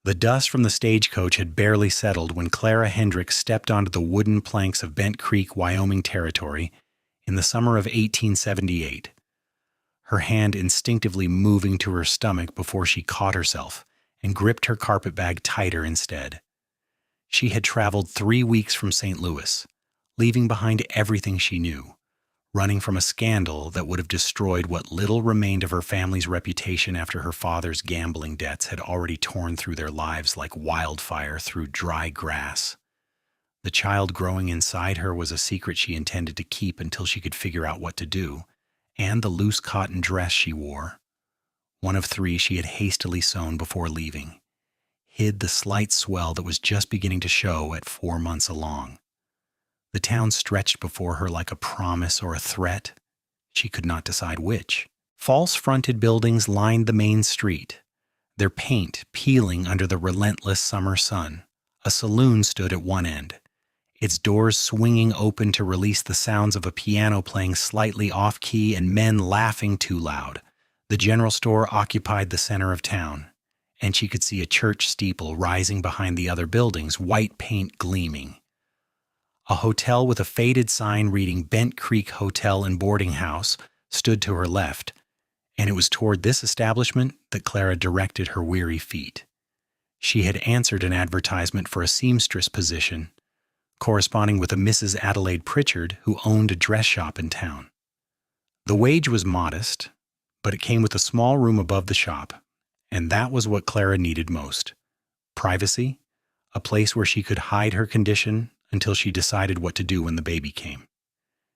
The dust from the stagecoach had barely settled when Clara Hendricks stepped onto the wooden planks of Bent Creek, Wyoming Territory in the summer of 1878, her hand instinctively moving to her stomach before she caught herself and gripped her carpetbag tighter instead. She had traveled 3 weeks from St. Louis, leaving behind everything she knew, running from a scandal that would have destroyed what little remained of her family's reputation after her father's gambling debts had already torn through their lives like wildfire through dry grass. The child growing inside her was a secret she intended to keep until she could figure out what to do, and the loose cotton dress she wore, one of 3 she had hastily sewn before leaving, hid the slight swell that was just beginning to show at 4 months along. The town stretched before her like a promise or a threat. She could not decide which. False-fronted buildings lined the main street, their paint peeling under the relentless summer sun. A saloon stood at one end, its doors swinging open to release the sounds of a piano playing slightly off-key and men laughing too loud. The general store occupied the center of town, and she could see a church steeple rising behind the other buildings, white paint gleaming. A hotel with a faded sign reading Bent Creek Hotel and Boarding House stood to her left, and it was toward this establishment that Clara directed her weary feet. She had answered an advertisement for a seamstress position, corresponding with a Mrs. Adelaide Pritchard who owned a dress shop in town. The wage was modest, but it came with a small room above the shop, and that was what Clara needed most. Privacy, a place where she could hide her condition until she decided what to do when the baby came.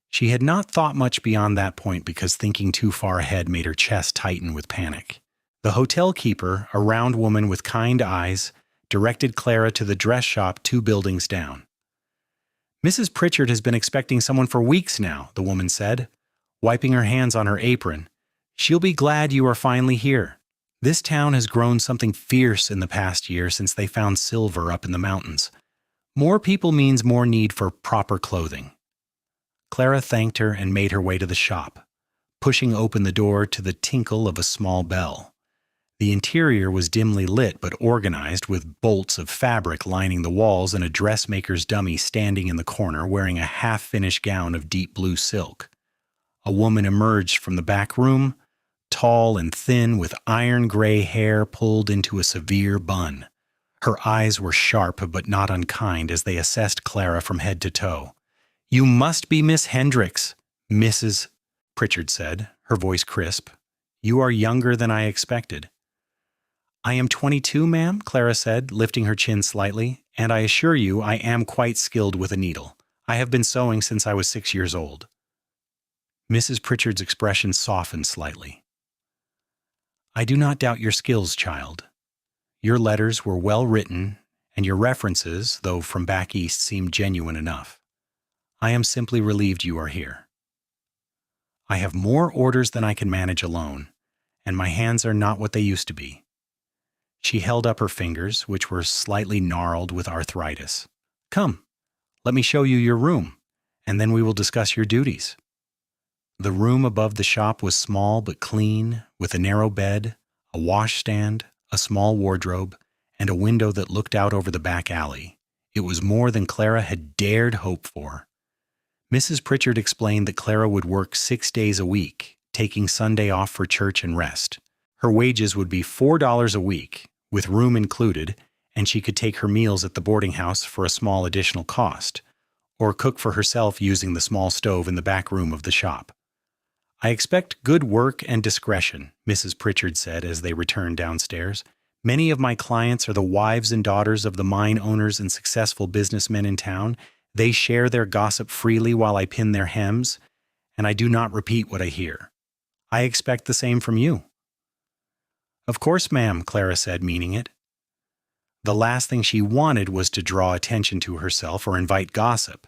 She had not thought much beyond that point because thinking too far ahead made her chest tighten with panic. The hotel keeper, a round woman with kind eyes, directed Clara to the dress shop 2 buildings down. "Mrs. Pritchard has been expecting someone for weeks now," the woman said, wiping her hands on her apron. "She'll be glad you are finally here. This town has grown something fierce in the past year since they found silver up in the mountains. More people means more need for proper clothing." Clara thanked her and made her way to the shop, pushing open the door to the tinkle of a small bell. The interior was dimly lit but organized, with bolts of fabric lining the walls and a dressmaker's dummy standing in the corner wearing a half-finished gown of deep blue silk. A woman emerged from the back room, tall and thin with iron-gray hair pulled into a severe bun. Her eyes were sharp but not unkind as they assessed Clara from head to toe. "You must be Miss Hendricks," Mrs. Pritchard said, her voice crisp. "You are younger than I expected." "I am 22, ma'am," Clara said, lifting her chin slightly, "and I assure you I am quite skilled with a needle. I have been sewing since I was 6 years old." Mrs. Pritchard's expression softened slightly. "I do not doubt your skills, child. Your letters were well written, and your references, though from back east, seemed genuine enough. I am simply relieved you are here. I have more orders than I can manage alone, and my hands are not what they used to be." She held up her fingers, which were slightly gnarled with arthritis. "Come, let me show you your room, and then we will discuss your duties." The room above the shop was small but clean, with a narrow bed, a washstand, a small wardrobe, and a window that looked out over the back alley. It was more than Clara had dared hope for. Mrs. Pritchard explained that Clara would work 6 days a week, taking Sunday off for church and rest. Her wages would be $4 a week, with room included, and she could take her meals at the boarding house for a small additional cost, or cook for herself using the small stove in the back room of the shop. "I expect good work and discretion," Mrs. Pritchard said as they returned downstairs. "Many of my clients are the wives and daughters of the mine owners and successful businessmen in town. They share their gossip freely while I pin their hems, and I do not repeat what I hear. I expect the same from you." "Of course, ma'am," Clara said, meaning it. The last thing she wanted was to draw attention to herself or invite gossip.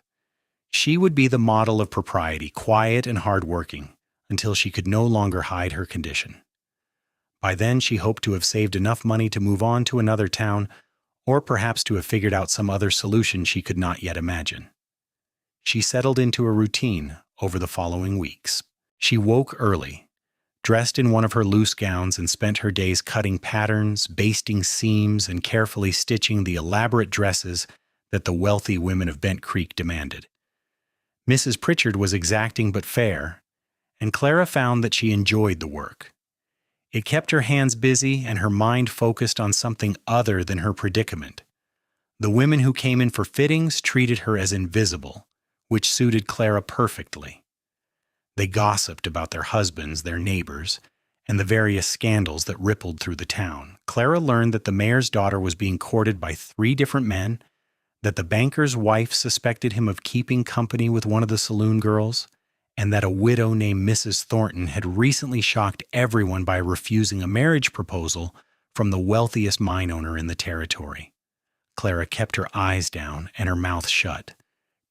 She would be the model of propriety, quiet and hardworking, until she could no longer hide her condition. By then, she hoped to have saved enough money to move on to another town, or perhaps to have figured out some other solution she could not yet imagine. She settled into a routine over the following weeks. She woke early, dressed in one of her loose gowns, and spent her days cutting patterns, basting seams, and carefully stitching the elaborate dresses that the wealthy women of Bent Creek demanded. Mrs. Pritchard was exacting but fair, and Clara found that she enjoyed the work. It kept her hands busy and her mind focused on something other than her predicament. The women who came in for fittings treated her as invisible, which suited Clara perfectly. They gossiped about their husbands, their neighbors, and the various scandals that rippled through the town. Clara learned that the mayor's daughter was being courted by 3 different men, that the banker's wife suspected him of keeping company with one of the saloon girls, and that a widow named Mrs. Thornton had recently shocked everyone by refusing a marriage proposal from the wealthiest mine owner in the territory. Clara kept her eyes down and her mouth shut,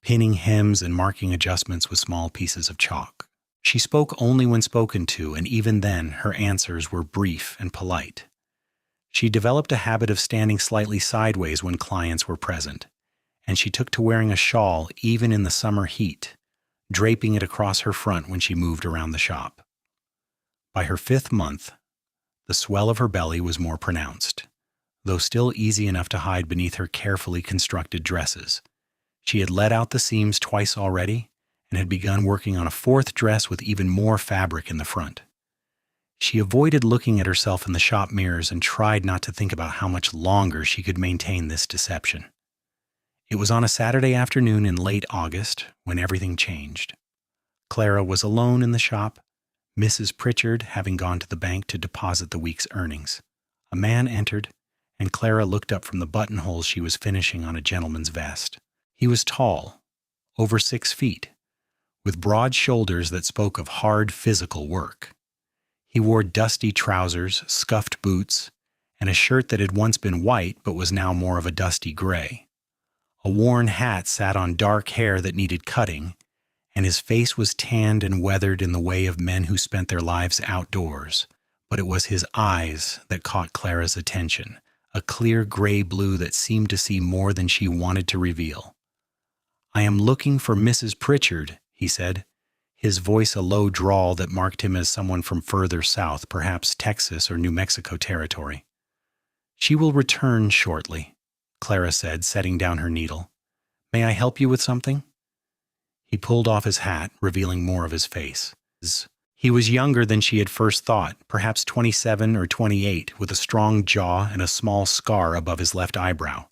pinning hems and marking adjustments with small pieces of chalk. She spoke only when spoken to, and even then her answers were brief and polite. She developed a habit of standing slightly sideways when clients were present, and she took to wearing a shawl even in the summer heat, draping it across her front when she moved around the shop. By her 5th month, the swell of her belly was more pronounced, though still easy enough to hide beneath her carefully constructed dresses. She had let out the seams twice already and had begun working on a 4th dress with even more fabric in the front. She avoided looking at herself in the shop mirrors and tried not to think about how much longer she could maintain this deception. It was on a Saturday afternoon in late August when everything changed. Clara was alone in the shop, Mrs. Pritchard having gone to the bank to deposit the week's earnings. A man entered, and Clara looked up from the buttonholes she was finishing on a gentleman's vest. He was tall, over 6 feet, with broad shoulders that spoke of hard physical work. He wore dusty trousers, scuffed boots, and a shirt that had once been white but was now more of a dusty gray. A worn hat sat on dark hair that needed cutting, and his face was tanned and weathered in the way of men who spent their lives outdoors. But it was his eyes that caught Clara's attention, a clear gray blue that seemed to see more than she wanted to reveal. "I am looking for Mrs. Pritchard," he said, his voice a low drawl that marked him as someone from further south, perhaps Texas or New Mexico territory. "She will return shortly," Clara said, setting down her needle. "May I help you with something?" He pulled off his hat, revealing more of his face. He was younger than she had first thought, perhaps 27 or 28, with a strong jaw and a small scar above his left eyebrow.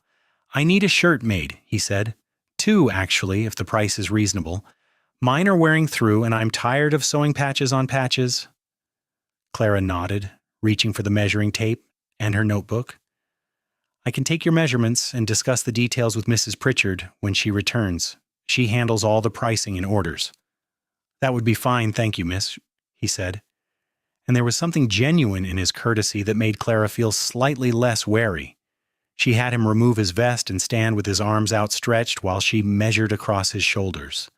"I need a shirt made," he said. "2, actually, if the price is reasonable. Mine are wearing through, and I'm tired of sewing patches on patches." Clara nodded, reaching for the measuring tape and her notebook. "I can take your measurements and discuss the details with Mrs. Pritchard when she returns. She handles all the pricing and orders." "That would be fine, thank you, miss," he said. And there was something genuine in his courtesy that made Clara feel slightly less wary. She had him remove his vest and stand with his arms outstretched while she measured across his shoulders,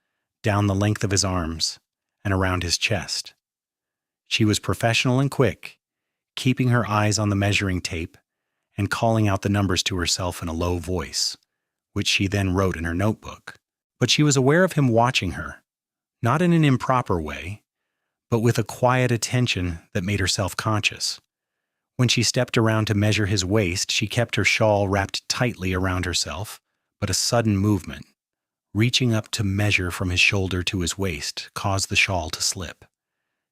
down the length of his arms, and around his chest. She was professional and quick, keeping her eyes on the measuring tape and calling out the numbers to herself in a low voice, which she then wrote in her notebook. But she was aware of him watching her, not in an improper way, but with a quiet attention that made her self-conscious. When she stepped around to measure his waist, she kept her shawl wrapped tightly around herself, but a sudden movement, reaching up to measure from his shoulder to his waist, caused the shawl to slip.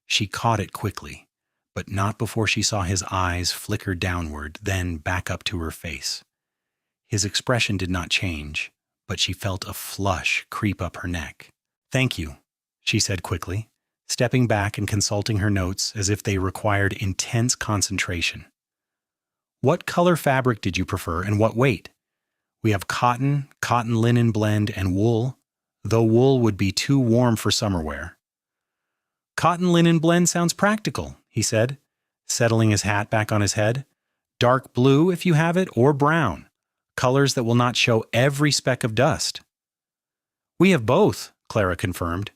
She caught it quickly, but not before she saw his eyes flicker downward, then back up to her face. His expression did not change, but she felt a flush creep up her neck. "Thank you," she said quickly, stepping back and consulting her notes as if they required intense concentration. "What color fabric did you prefer, and what weight? We have cotton, cotton linen blend, and wool, though wool would be too warm for summer wear." "Cotton linen blend sounds practical," he said, settling his hat back on his head. "Dark blue, if you have it, or brown, colors that will not show every speck of dust." "We have both," Clara confirmed.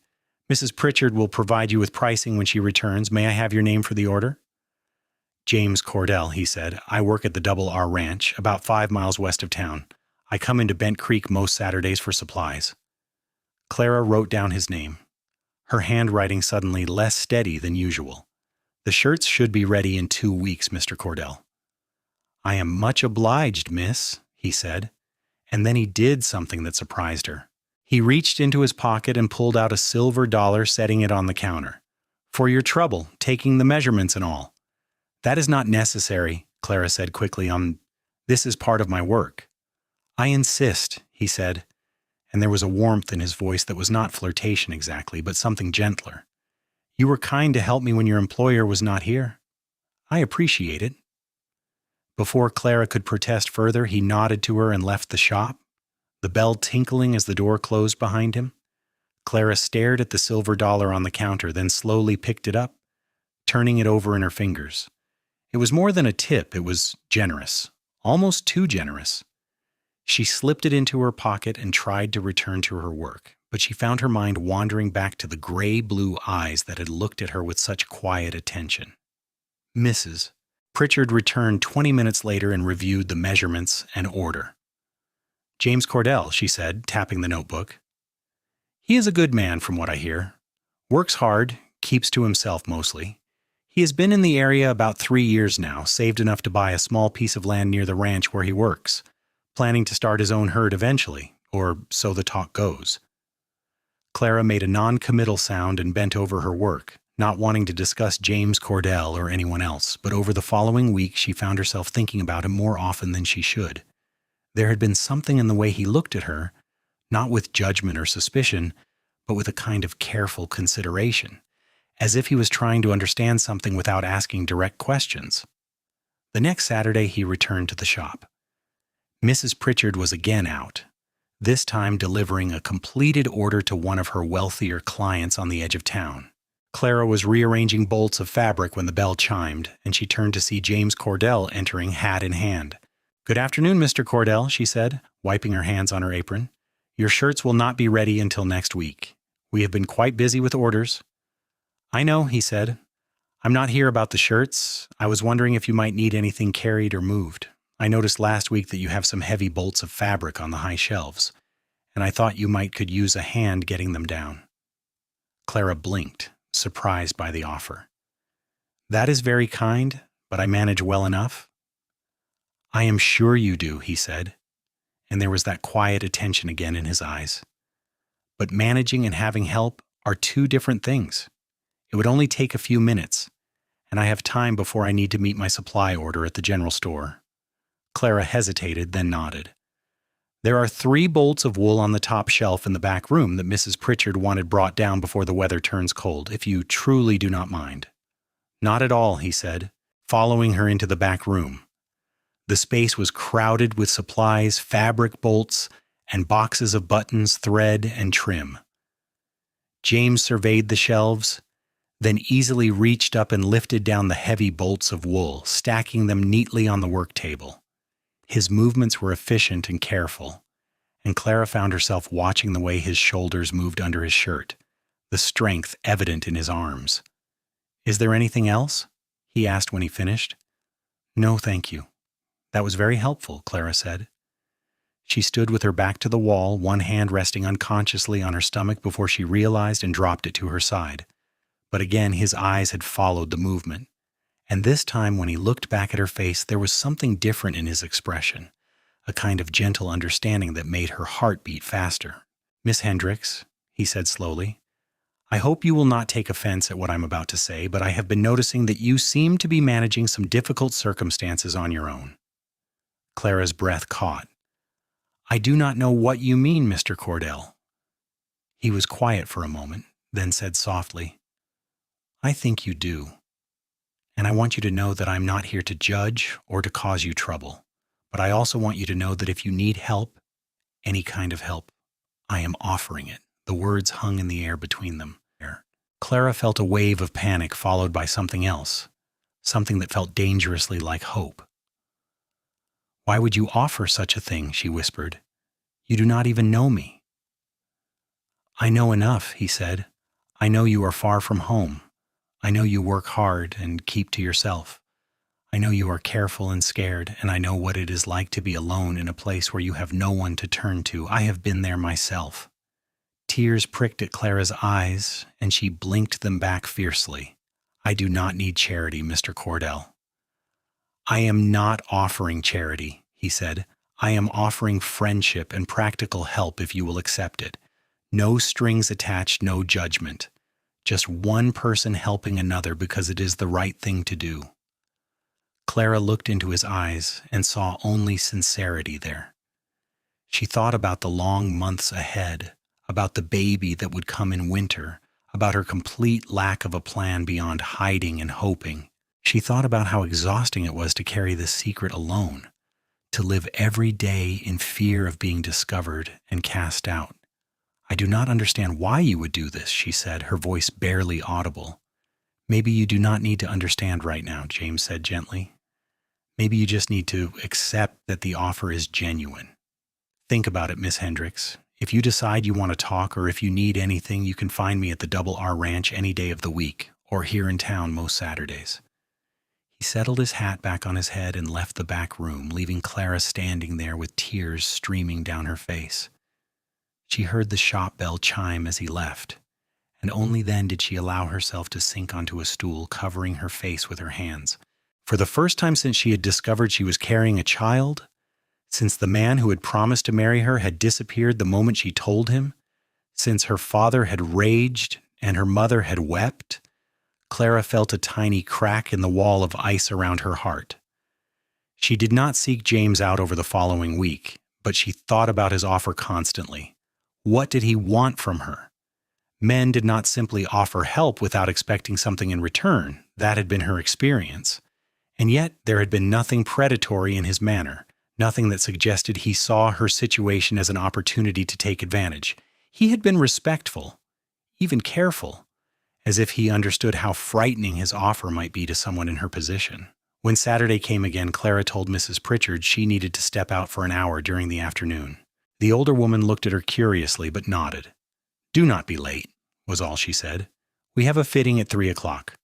"Mrs. Pritchard will provide you with pricing when she returns. May I have your name for the order?" "James Cordell," he said. "I work at the Double R Ranch, about 5 miles west of town. I come into Bent Creek most Saturdays for supplies." Clara wrote down his name, her handwriting suddenly less steady than usual. The shirts should be ready in 2 weeks, Mr. Cordell. I am much obliged, miss, he said, and then he did something that surprised her. He reached into his pocket and pulled out a silver dollar, setting it on the counter. For your trouble, taking the measurements and all. That is not necessary, Clara said quickly. This is part of my work. I insist, he said, and there was a warmth in his voice that was not flirtation exactly, but something gentler. You were kind to help me when your employer was not here. I appreciate it. Before Clara could protest further, he nodded to her and left the shop, the bell tinkling as the door closed behind him. Clara stared at the silver dollar on the counter, then slowly picked it up, turning it over in her fingers. It was more than a tip, it was generous, almost too generous. She slipped it into her pocket and tried to return to her work, but she found her mind wandering back to the gray-blue eyes that had looked at her with such quiet attention. Mrs. Pritchard returned 20 minutes later and reviewed the measurements and order. James Cordell, she said, tapping the notebook. He is a good man from what I hear. Works hard, keeps to himself mostly. He has been in the area about 3 years now, saved enough to buy a small piece of land near the ranch where he works, planning to start his own herd eventually, or so the talk goes. Clara made a non-committal sound and bent over her work, not wanting to discuss James Cordell or anyone else, but over the following week she found herself thinking about him more often than she should. There had been something in the way he looked at her, not with judgment or suspicion, but with a kind of careful consideration, as if he was trying to understand something without asking direct questions. The next Saturday he returned to the shop. Mrs. Pritchard was again out, this time delivering a completed order to one of her wealthier clients on the edge of town. Clara was rearranging bolts of fabric when the bell chimed, and she turned to see James Cordell entering, hat in hand. "Good afternoon, Mr. Cordell," she said, wiping her hands on her apron. "Your shirts will not be ready until next week. We have been quite busy with orders." "I know," he said. "I'm not here about the shirts. I was wondering if you might need anything carried or moved. I noticed last week that you have some heavy bolts of fabric on the high shelves, and I thought you could use a hand getting them down." Clara blinked, surprised by the offer. "That is very kind, but I manage well enough." "I am sure you do," he said, and there was that quiet attention again in his eyes. "But managing and having help are two different things. It would only take a few minutes, and I have time before I need to meet my supply order at the general store." Clara hesitated, then nodded. "There are 3 bolts of wool on the top shelf in the back room that Mrs. Pritchard wanted brought down before the weather turns cold, if you truly do not mind." "Not at all," he said, following her into the back room. The space was crowded with supplies, fabric bolts, and boxes of buttons, thread, and trim. James surveyed the shelves, then easily reached up and lifted down the heavy bolts of wool, stacking them neatly on the work table. His movements were efficient and careful, and Clara found herself watching the way his shoulders moved under his shirt, the strength evident in his arms. "Is there anything else?" he asked when he finished. "No, thank you." "That was very helpful," Clara said. She stood with her back to the wall, one hand resting unconsciously on her stomach before she realized and dropped it to her side. But again his eyes had followed the movement, and this time when he looked back at her face there was something different in his expression, a kind of gentle understanding that made her heart beat faster. "Miss Hendricks," he said slowly, "I hope you will not take offense at what I'm about to say, but I have been noticing that you seem to be managing some difficult circumstances on your own." Clara's breath caught. "I do not know what you mean, Mr. Cordell." He was quiet for a moment, then said softly, "I think you do. And I want you to know that I'm not here to judge or to cause you trouble. But I also want you to know that if you need help, any kind of help, I am offering it." The words hung in the air between them. Clara felt a wave of panic followed by something else, something that felt dangerously like hope. "Why would you offer such a thing?" she whispered. "You do not even know me." "I know enough," he said. "I know you are far from home. I know you work hard and keep to yourself. I know you are careful and scared, and I know what it is like to be alone in a place where you have no one to turn to. I have been there myself." Tears pricked at Clara's eyes, and she blinked them back fiercely. I do not need charity, Mr. Cordell. I am not offering charity, he said. I am offering friendship and practical help if you will accept it. No strings attached, no judgment. Just one person helping another because it is the right thing to do. Clara looked into his eyes and saw only sincerity there. She thought about the long months ahead, about the baby that would come in winter, about her complete lack of a plan beyond hiding and hoping. She thought about how exhausting it was to carry this secret alone, to live every day in fear of being discovered and cast out. I do not understand why you would do this, she said, her voice barely audible. Maybe you do not need to understand right now, James said gently. Maybe you just need to accept that the offer is genuine. Think about it, Miss Hendricks. If you decide you want to talk or if you need anything, you can find me at the Double R Ranch any day of the week, or here in town most Saturdays. He settled his hat back on his head and left the back room, leaving Clara standing there with tears streaming down her face. She heard the shop bell chime as he left, and only then did she allow herself to sink onto a stool, covering her face with her hands. For the first time since she had discovered she was carrying a child, since the man who had promised to marry her had disappeared the moment she told him, since her father had raged and her mother had wept, Clara felt a tiny crack in the wall of ice around her heart. She did not seek James out over the following week, but she thought about his offer constantly. What did he want from her? Men did not simply offer help without expecting something in return. That had been her experience. And yet there had been nothing predatory in his manner, nothing that suggested he saw her situation as an opportunity to take advantage. He had been respectful, even careful, as if he understood how frightening his offer might be to someone in her position. When Saturday came again, Clara told Mrs. Pritchard she needed to step out for an hour during the afternoon. The older woman looked at her curiously but nodded. "Do not be late," was all she said. "We have a fitting at 3:00.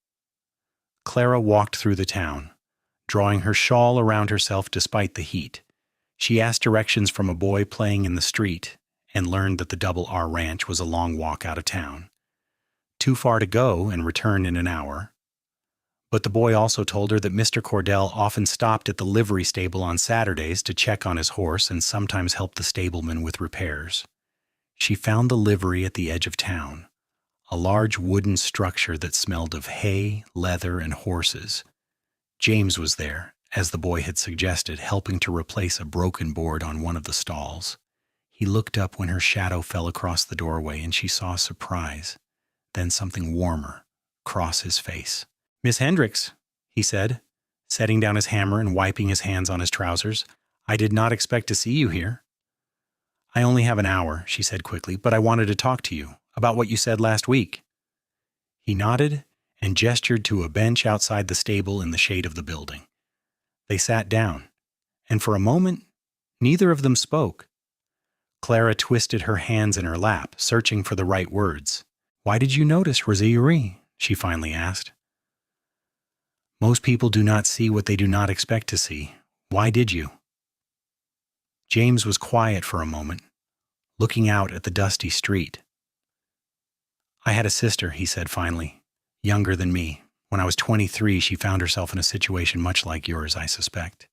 Clara walked through the town, drawing her shawl around herself despite the heat. She asked directions from a boy playing in the street and learned that the Double R Ranch was a long walk out of town. Too far to go and return in an hour. But the boy also told her that Mr. Cordell often stopped at the livery stable on Saturdays to check on his horse and sometimes help the stableman with repairs. She found the livery at the edge of town, a large wooden structure that smelled of hay, leather, and horses. James was there, as the boy had suggested, helping to replace a broken board on one of the stalls. He looked up when her shadow fell across the doorway, and she saw surprise, then something warmer, cross his face. "Miss Hendricks," he said, setting down his hammer and wiping his hands on his trousers. "I did not expect to see you here." "I only have an hour," she said quickly, "but I wanted to talk to you about what you said last week." He nodded and gestured to a bench outside the stable in the shade of the building. They sat down, and for a moment, neither of them spoke. Clara twisted her hands in her lap, searching for the right words. "Why did you notice, Rosierie?" she finally asked. "Most people do not see what they do not expect to see. Why did you?" James was quiet for a moment, looking out at the dusty street. "I had a sister," he said finally, "younger than me. When I was 23, she found herself in a situation much like yours, I suspect.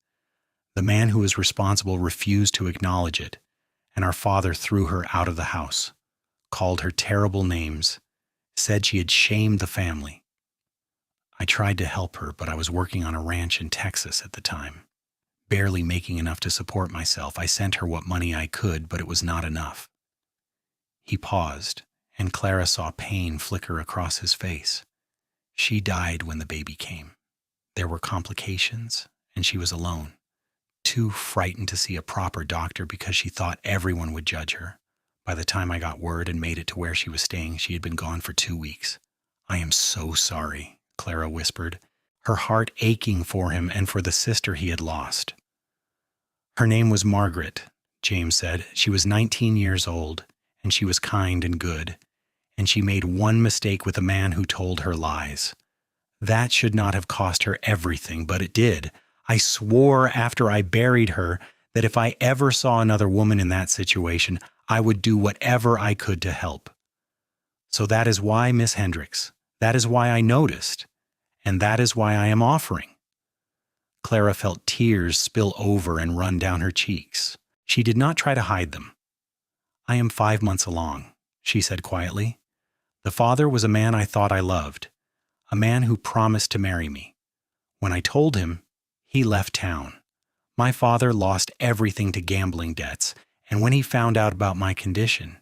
The man who was responsible refused to acknowledge it, and our father threw her out of the house, called her terrible names, said she had shamed the family. I tried to help her, but I was working on a ranch in Texas at the time, barely making enough to support myself. I sent her what money I could, but it was not enough." He paused, and Clara saw pain flicker across his face. She died when the baby came. There were complications, and she was alone, too frightened to see a proper doctor because she thought everyone would judge her. By the time I got word and made it to where she was staying, she had been gone for 2 weeks. "I am so sorry," Clara whispered, her heart aching for him and for the sister he had lost. "Her name was Margaret," James said. "She was 19 years old, and she was kind and good, and she made one mistake with a man who told her lies. That should not have cost her everything, but it did. I swore after I buried her that if I ever saw another woman in that situation, I would do whatever I could to help. So that is why, Miss Hendricks, that is why I noticed, and that is why I am offering." Clara felt tears spill over and run down her cheeks. She did not try to hide them. "I am 5 months along," she said quietly. "The father was a man I thought I loved, a man who promised to marry me. When I told him, he left town. My father lost everything to gambling debts, and when he found out about my condition,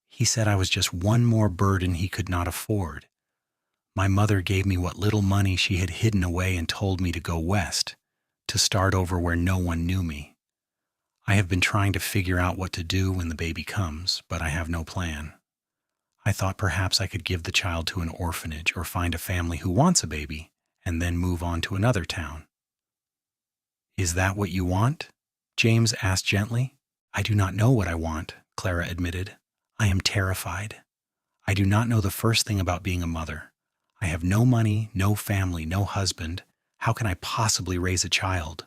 he said I was just one more burden he could not afford. My mother gave me what little money she had hidden away and told me to go west, to start over where no one knew me. I have been trying to figure out what to do when the baby comes, but I have no plan. I thought perhaps I could give the child to an orphanage or find a family who wants a baby and then move on to another town." "Is that what you want?" James asked gently. "I do not know what I want," Clara admitted. "I am terrified. I do not know the first thing about being a mother. I have no money, no family, no husband. How can I possibly raise a child?"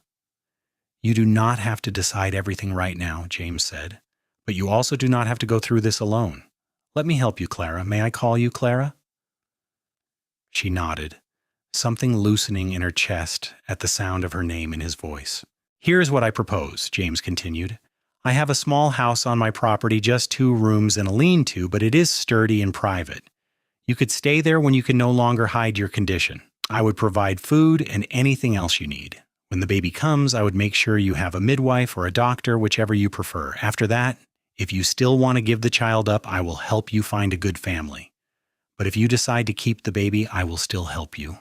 "You do not have to decide everything right now," James said, "but you also do not have to go through this alone. Let me help you, Clara. May I call you Clara?" She nodded, something loosening in her chest at the sound of her name in his voice. "Here is what I propose," James continued. "I have a small house on my property, just 2 rooms and a lean-to, but it is sturdy and private. You could stay there when you can no longer hide your condition. I would provide food and anything else you need. When the baby comes, I would make sure you have a midwife or a doctor, whichever you prefer. After that, if you still want to give the child up, I will help you find a good family. But if you decide to keep the baby, I will still help you.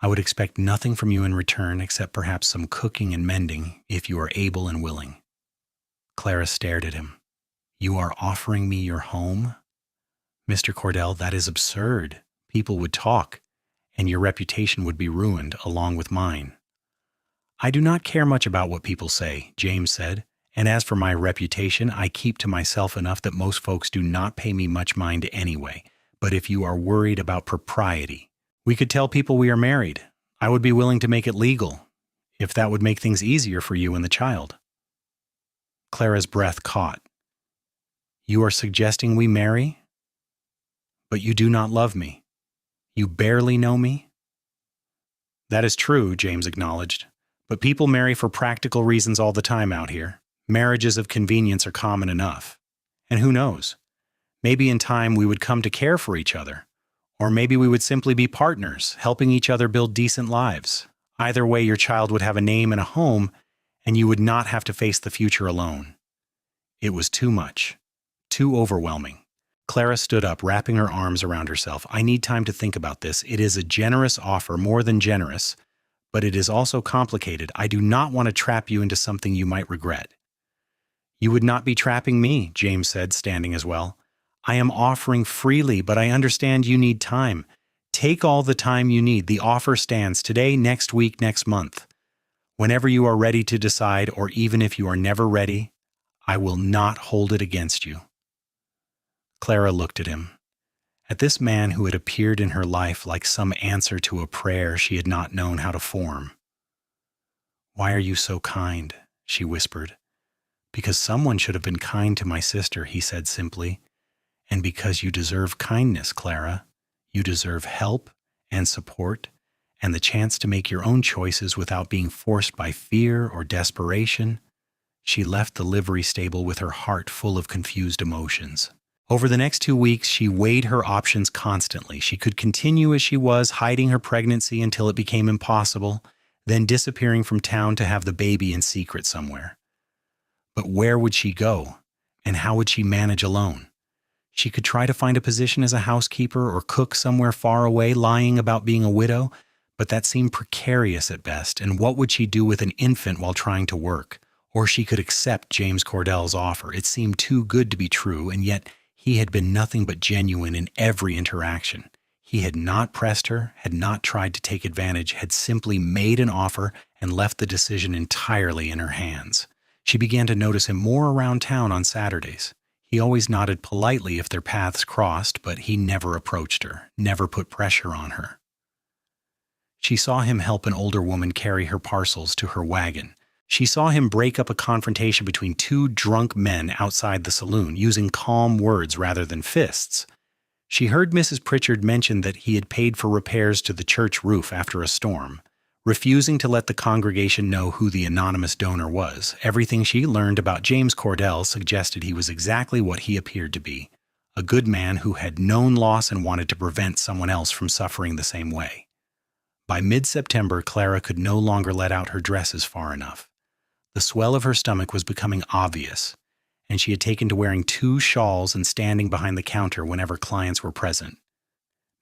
I would expect nothing from you in return except perhaps some cooking and mending, if you are able and willing." Clara stared at him. "You are offering me your home? Mr. Cordell, that is absurd. People would talk, and your reputation would be ruined along with mine." "I do not care much about what people say," James said. "And as for my reputation, I keep to myself enough that most folks do not pay me much mind anyway. But if you are worried about propriety, we could tell people we are married. I would be willing to make it legal, if that would make things easier for you and the child." Clara's breath caught. "You are suggesting we marry? But you do not love me. You barely know me?" "That is true," James acknowledged. "But people marry for practical reasons all the time out here. Marriages of convenience are common enough. And who knows? Maybe in time we would come to care for each other. Or maybe we would simply be partners, helping each other build decent lives. Either way, your child would have a name and a home, and you would not have to face the future alone." It was too much. Too overwhelming. Clara stood up, wrapping her arms around herself. "I need time to think about this. It is a generous offer, more than generous, but it is also complicated. I do not want to trap you into something you might regret." "You would not be trapping me," James said, standing as well. "I am offering freely, but I understand you need time. Take all the time you need. The offer stands today, next week, next month. Whenever you are ready to decide, or even if you are never ready, I will not hold it against you." Clara looked at him, at this man who had appeared in her life like some answer to a prayer she had not known how to form. "Why are you so kind?" she whispered. "Because someone should have been kind to my sister," he said simply. "And because you deserve kindness, Clara. You deserve help and support and the chance to make your own choices without being forced by fear or desperation." She left the livery stable with her heart full of confused emotions. Over the next 2 weeks, she weighed her options constantly. She could continue as she was, hiding her pregnancy until it became impossible, then disappearing from town to have the baby in secret somewhere. But where would she go? And how would she manage alone? She could try to find a position as a housekeeper or cook somewhere far away, lying about being a widow, but that seemed precarious at best, and what would she do with an infant while trying to work? Or she could accept James Cordell's offer. It seemed too good to be true, and yet he had been nothing but genuine in every interaction. He had not pressed her, had not tried to take advantage, had simply made an offer and left the decision entirely in her hands. She began to notice him more around town on Saturdays. He always nodded politely if their paths crossed, but he never approached her, never put pressure on her. She saw him help an older woman carry her parcels to her wagon. She saw him break up a confrontation between 2 drunk men outside the saloon, using calm words rather than fists. She heard Mrs. Pritchard mention that he had paid for repairs to the church roof after a storm, refusing to let the congregation know who the anonymous donor was. Everything she learned about James Cordell suggested he was exactly what he appeared to be, a good man who had known loss and wanted to prevent someone else from suffering the same way. By mid-September, Clara could no longer let out her dresses far enough. The swell of her stomach was becoming obvious, and she had taken to wearing 2 shawls and standing behind the counter whenever clients were present.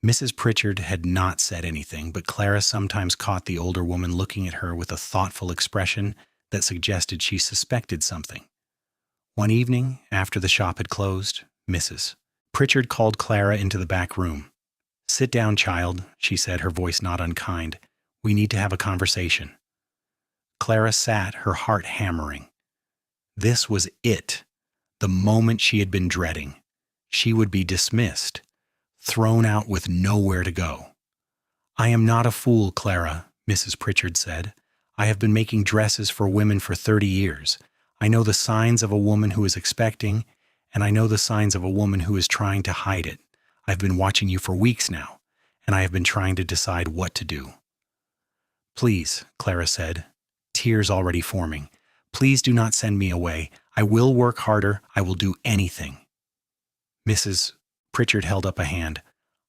Mrs. Pritchard had not said anything, but Clara sometimes caught the older woman looking at her with a thoughtful expression that suggested she suspected something. One evening, after the shop had closed, Mrs. Pritchard called Clara into the back room. "Sit down, child," she said, her voice not unkind. "We need to have a conversation." Clara sat, her heart hammering. This was it, the moment she had been dreading. She would be dismissed, thrown out with nowhere to go. "I am not a fool, Clara," Mrs. Pritchard said. "I have been making dresses for women for 30 years. I know the signs of a woman who is expecting, and I know the signs of a woman who is trying to hide it. I've been watching you for weeks now, and I have been trying to decide what to do." "Please," Clara said, tears already forming, "please do not send me away. I will work harder. I will do anything." Mrs. Pritchard held up a hand.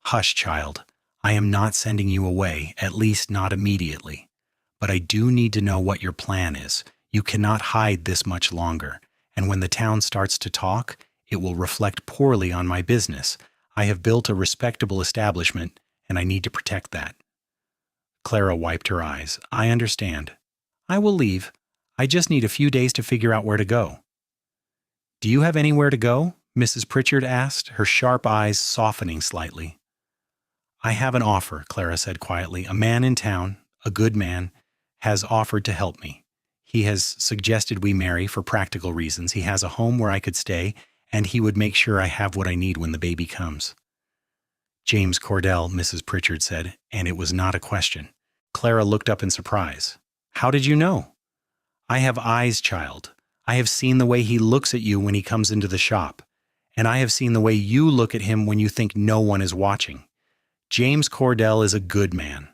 "Hush, child. I am not sending you away, at least not immediately. But I do need to know what your plan is. You cannot hide this much longer, and when the town starts to talk, it will reflect poorly on my business. I have built a respectable establishment, and I need to protect that." Clara wiped her eyes. "I understand. I will leave. I just need a few days to figure out where to go." "Do you have anywhere to go?" Mrs. Pritchard asked, her sharp eyes softening slightly. "I have an offer," Clara said quietly. "A man in town, a good man, has offered to help me. He has suggested we marry for practical reasons. He has a home where I could stay, and he would make sure I have what I need when the baby comes." "James Cordell," Mrs. Pritchard said, and it was not a question. Clara looked up in surprise. "How did you know?" "I have eyes, child. I have seen the way he looks at you when he comes into the shop, and I have seen the way you look at him when you think no one is watching. James Cordell is a good man,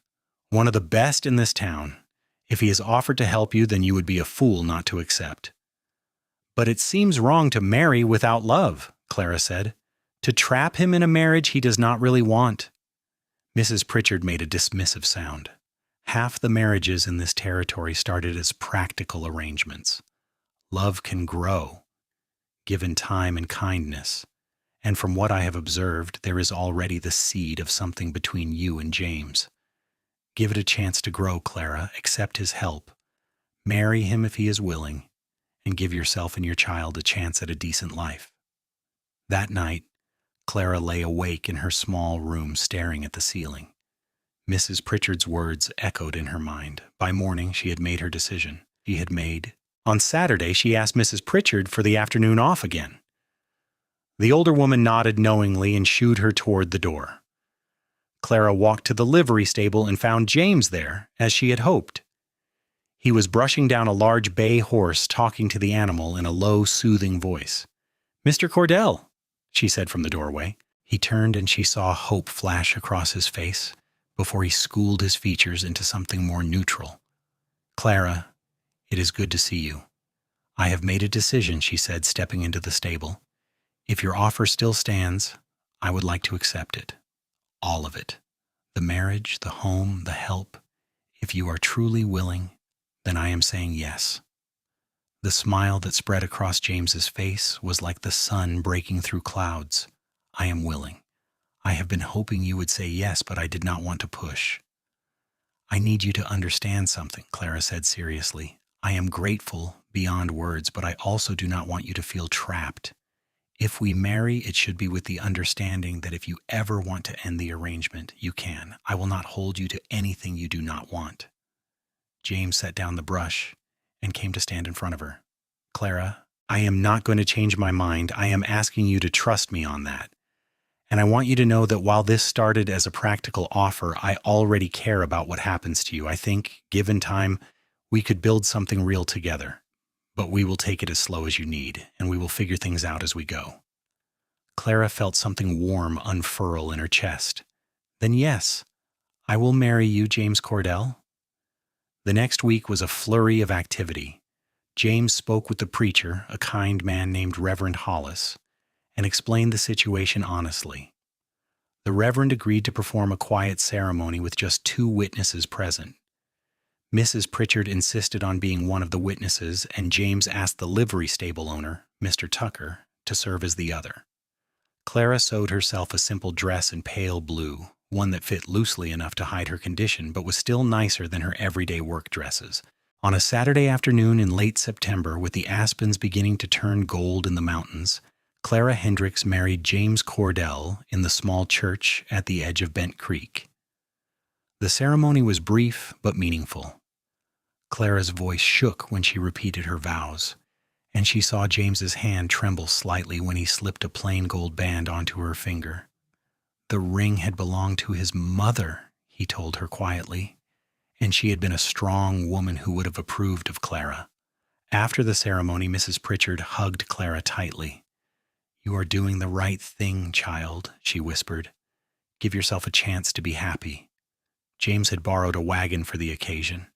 one of the best in this town. If he has offered to help you, then you would be a fool not to accept." "But it seems wrong to marry without love," Clara said. "To trap him in a marriage he does not really want." Mrs. Pritchard made a dismissive sound. Half the marriages in this territory started as practical arrangements. Love can grow, given time and kindness, and from what I have observed, there is already the seed of something between you and James. Give it a chance to grow, Clara. Accept his help. Marry him if he is willing, and give yourself and your child a chance at a decent life. That night, Clara lay awake in her small room staring at the ceiling. Mrs. Pritchard's words echoed in her mind. By morning, she had made her decision. On Saturday, she asked Mrs. Pritchard for the afternoon off again. The older woman nodded knowingly and shooed her toward the door. Clara walked to the livery stable and found James there, as she had hoped. He was brushing down a large bay horse, talking to the animal in a low, soothing voice. "Mr. Cordell," she said from the doorway. He turned and she saw hope flash across his face before he schooled his features into something more neutral. "Clara, it is good to see you. I have made a decision," she said, stepping into the stable. "If your offer still stands, I would like to accept it. All of it. The marriage, the home, the help. If you are truly willing, then I am saying yes." The smile that spread across James's face was like the sun breaking through clouds. "I am willing. I have been hoping you would say yes, but I did not want to push." "I need you to understand something," Clara said seriously. "I am grateful beyond words, but I also do not want you to feel trapped. If we marry, it should be with the understanding that if you ever want to end the arrangement, you can. I will not hold you to anything you do not want." James set down the brush and came to stand in front of her. "Clara, I am not going to change my mind. I am asking you to trust me on that. And I want you to know that while this started as a practical offer, I already care about what happens to you. I think, given time, we could build something real together. But we will take it as slow as you need, and we will figure things out as we go." Clara felt something warm unfurl in her chest. "Then yes, I will marry you, James Cordell." The next week was a flurry of activity. James spoke with the preacher, a kind man named Reverend Hollis, and explained the situation honestly. The Reverend agreed to perform a quiet ceremony with just 2 witnesses present. Mrs. Pritchard insisted on being one of the witnesses, and James asked the livery stable owner, Mr. Tucker, to serve as the other. Clara sewed herself a simple dress in pale blue, one that fit loosely enough to hide her condition but was still nicer than her everyday work dresses. On a Saturday afternoon in late September, with the aspens beginning to turn gold in the mountains, Clara Hendricks married James Cordell in the small church at the edge of Bent Creek. The ceremony was brief but meaningful. Clara's voice shook when she repeated her vows, and she saw James's hand tremble slightly when he slipped a plain gold band onto her finger. The ring had belonged to his mother, he told her quietly, and she had been a strong woman who would have approved of Clara. After the ceremony, Mrs. Pritchard hugged Clara tightly. "You are doing the right thing, child," she whispered. "Give yourself a chance to be happy." James had borrowed a wagon for the occasion,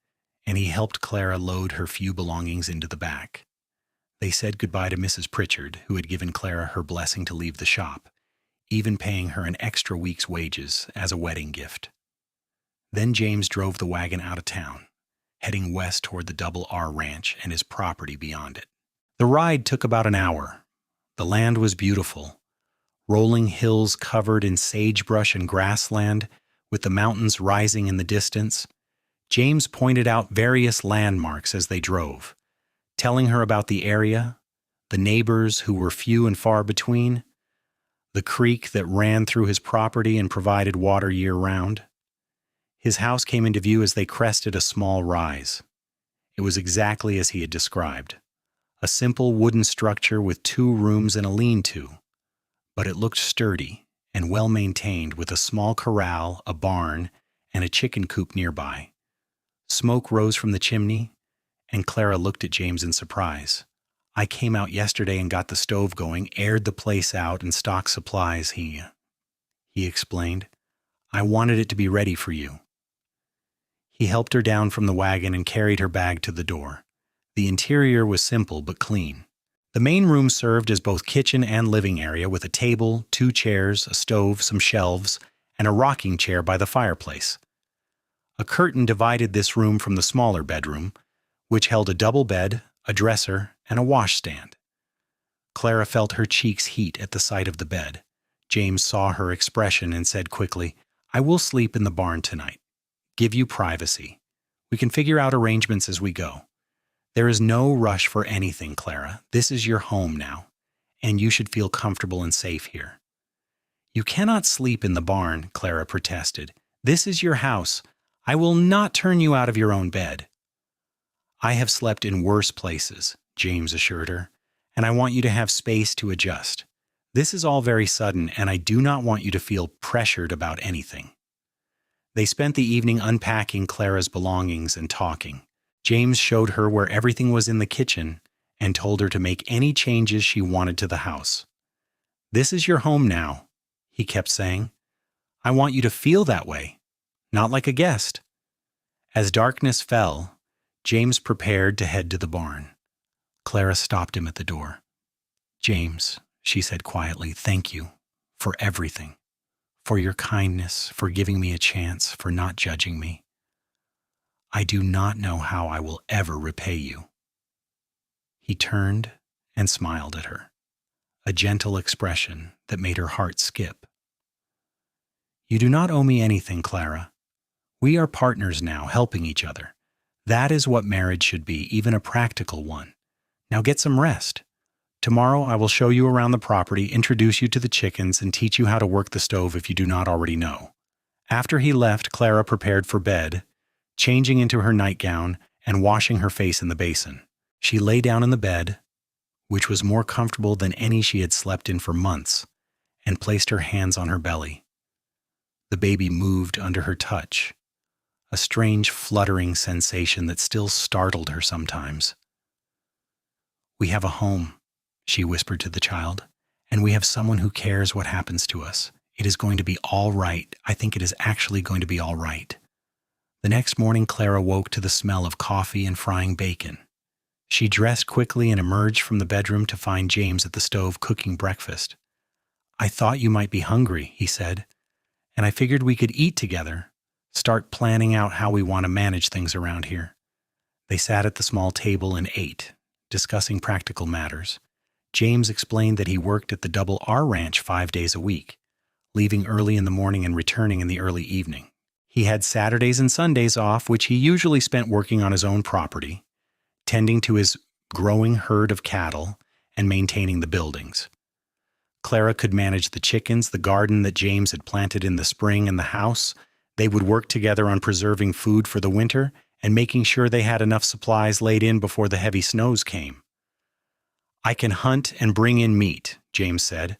and he helped Clara load her few belongings into the back. They said goodbye to Mrs. Pritchard, who had given Clara her blessing to leave the shop, even paying her an extra week's wages as a wedding gift. Then James drove the wagon out of town, heading west toward the Double R Ranch and his property beyond it. The ride took about an hour. The land was beautiful, rolling hills covered in sagebrush and grassland, with the mountains rising in the distance. James pointed out various landmarks as they drove, telling her about the area, the neighbors who were few and far between, the creek that ran through his property and provided water year-round. His house came into view as they crested a small rise. It was exactly as he had described, a simple wooden structure with 2 rooms and a lean-to, but it looked sturdy and well-maintained, with a small corral, a barn, and a chicken coop nearby. Smoke rose from the chimney, and Clara looked at James in surprise. "I came out yesterday and got the stove going, aired the place out, and stocked supplies," he explained. "I wanted it to be ready for you." He helped her down from the wagon and carried her bag to the door. The interior was simple but clean. The main room served as both kitchen and living area, with a table, 2 chairs, a stove, some shelves, and a rocking chair by the fireplace. A curtain divided this room from the smaller bedroom, which held a double bed, a dresser, and a washstand. Clara felt her cheeks heat at the sight of the bed. James saw her expression and said quickly, "I will sleep in the barn tonight. Give you privacy. We can figure out arrangements as we go. There is no rush for anything, Clara. This is your home now, and you should feel comfortable and safe here." "You cannot sleep in the barn," Clara protested. "This is your house. I will not turn you out of your own bed." "I have slept in worse places," James assured her, "and I want you to have space to adjust. This is all very sudden, and I do not want you to feel pressured about anything." They spent the evening unpacking Clara's belongings and talking. James showed her where everything was in the kitchen and told her to make any changes she wanted to the house. "This is your home now," he kept saying. "I want you to feel that way, not like a guest." As darkness fell, James prepared to head to the barn. Clara stopped him at the door. "James," she said quietly, "thank you for everything, for your kindness, for giving me a chance, for not judging me. I do not know how I will ever repay you." He turned and smiled at her, a gentle expression that made her heart skip. "You do not owe me anything, Clara. We are partners now, helping each other. That is what marriage should be, even a practical one. Now get some rest. Tomorrow I will show you around the property, introduce you to the chickens, and teach you how to work the stove if you do not already know." After he left, Clara prepared for bed, changing into her nightgown and washing her face in the basin. She lay down in the bed, which was more comfortable than any she had slept in for months, and placed her hands on her belly. The baby moved under her touch, a strange fluttering sensation that still startled her sometimes. "We have a home," she whispered to the child, and we have someone who cares what happens to us. It is going to be all right. I think it is actually going to be all right." The next morning, Clara woke to the smell of coffee and frying bacon. She dressed quickly and emerged from the bedroom to find James at the stove cooking breakfast. "I thought you might be hungry," he said, "and I figured we could eat together, start planning out how we want to manage things around here." They sat at the small table and ate, discussing practical matters. James explained that he worked at the Double R Ranch 5 days a week, leaving early in the morning and returning in the early evening. He had Saturdays and Sundays off, which he usually spent working on his own property, tending to his growing herd of cattle, and maintaining the buildings. Clara could manage the chickens, the garden that James had planted in the spring, and the house. They would work together on preserving food for the winter and making sure they had enough supplies laid in before the heavy snows came. "I can hunt and bring in meat," James said,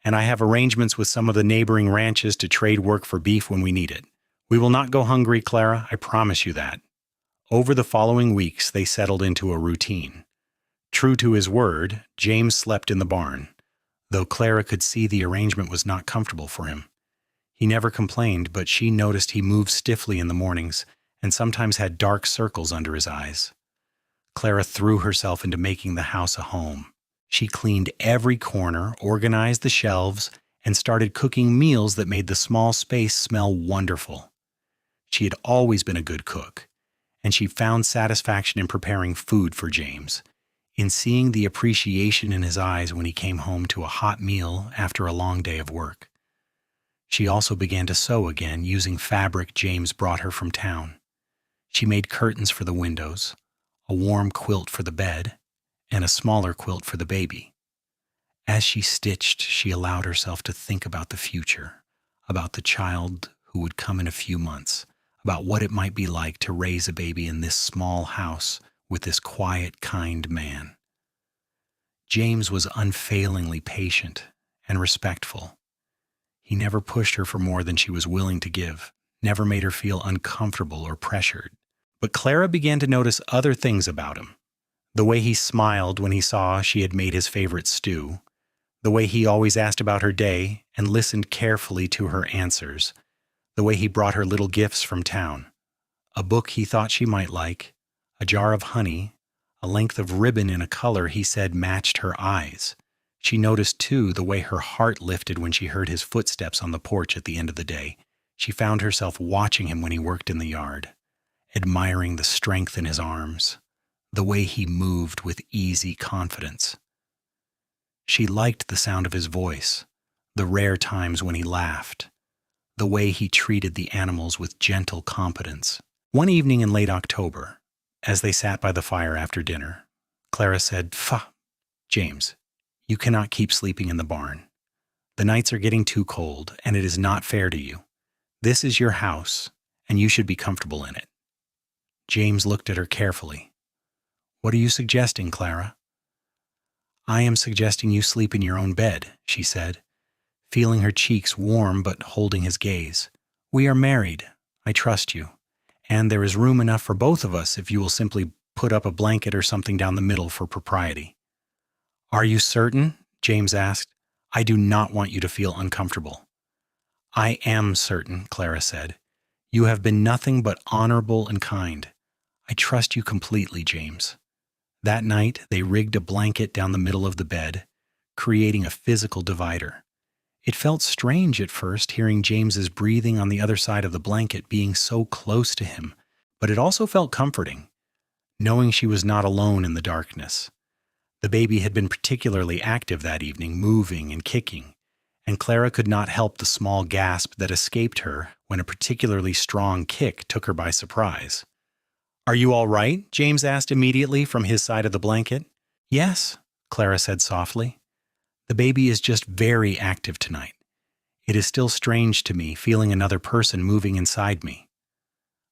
"and I have arrangements with some of the neighboring ranches to trade work for beef when we need it. We will not go hungry, Clara, I promise you that." Over the following weeks, they settled into a routine. True to his word, James slept in the barn, though Clara could see the arrangement was not comfortable for him. He never complained, but she noticed he moved stiffly in the mornings and sometimes had dark circles under his eyes. Clara threw herself into making the house a home. She cleaned every corner, organized the shelves, and started cooking meals that made the small space smell wonderful. She had always been a good cook, and she found satisfaction in preparing food for James, in seeing the appreciation in his eyes when he came home to a hot meal after a long day of work. She also began to sew again using fabric James brought her from town. She made curtains for the windows, a warm quilt for the bed, and a smaller quilt for the baby. As she stitched, she allowed herself to think about the future, about the child who would come in a few months, about what it might be like to raise a baby in this small house with this quiet, kind man. James was unfailingly patient and respectful. He never pushed her for more than she was willing to give, never made her feel uncomfortable or pressured. But Clara began to notice other things about him. The way he smiled when he saw she had made his favorite stew, the way he always asked about her day and listened carefully to her answers, the way he brought her little gifts from town, a book he thought she might like, a jar of honey, a length of ribbon in a color he said matched her eyes. She noticed, too, the way her heart lifted when she heard his footsteps on the porch at the end of the day. She found herself watching him when he worked in the yard, admiring the strength in his arms, the way he moved with easy confidence. She liked the sound of his voice, the rare times when he laughed, the way he treated the animals with gentle competence. One evening in late October, as they sat by the fire after dinner, Clara said, James, you cannot keep sleeping in the barn. The nights are getting too cold, and it is not fair to you. This is your house, and you should be comfortable in it." James looked at her carefully. "What are you suggesting, Clara?" "I am suggesting you sleep in your own bed," she said, feeling her cheeks warm but holding his gaze. "We are married. I trust you. And there is room enough for both of us if you will simply put up a blanket or something down the middle for propriety." "Are you certain?" James asked. "I do not want you to feel uncomfortable." "I am certain," Clara said. "You have been nothing but honorable and kind. I trust you completely, James." That night, they rigged a blanket down the middle of the bed, creating a physical divider. It felt strange at first hearing James's breathing on the other side of the blanket being so close to him, but it also felt comforting, knowing she was not alone in the darkness. The baby had been particularly active that evening, moving and kicking, and Clara could not help the small gasp that escaped her when a particularly strong kick took her by surprise. "Are you all right?" James asked immediately from his side of the blanket. "Yes," Clara said softly. "The baby is just very active tonight. It is still strange to me feeling another person moving inside me."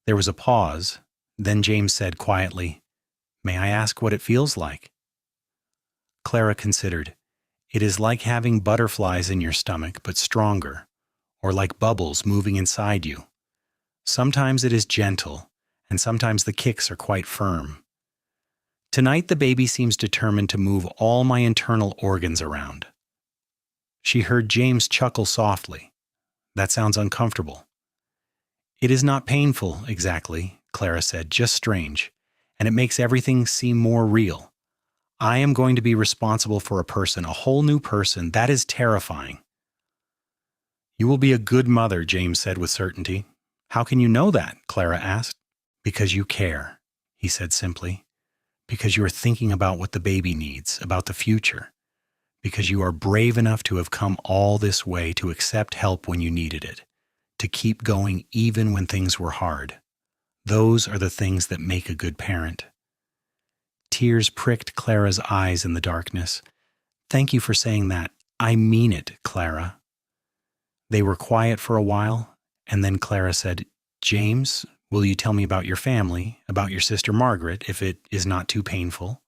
There was a pause. Then James said quietly, "May I ask what it feels like?" Clara considered. "It is like having butterflies in your stomach, but stronger, or like bubbles moving inside you. Sometimes it is gentle, and sometimes the kicks are quite firm. Tonight the baby seems determined to move all my internal organs around." She heard James chuckle softly. That sounds uncomfortable. It is not painful, exactly, Clara said, just strange, and it makes everything seem more real. I am going to be responsible for a person, a whole new person. That is terrifying. You will be a good mother, James said with certainty. How can you know that? Clara asked. Because you care, he said simply. Because you are thinking about what the baby needs, about the future. Because you are brave enough to have come all this way to accept help when you needed it, to keep going even when things were hard. Those are the things that make a good parent. Tears pricked Clara's eyes in the darkness. Thank you for saying that. I mean it, Clara. They were quiet for a while, and then Clara said, James, will you tell me about your family, about your sister Margaret, if it is not too painful?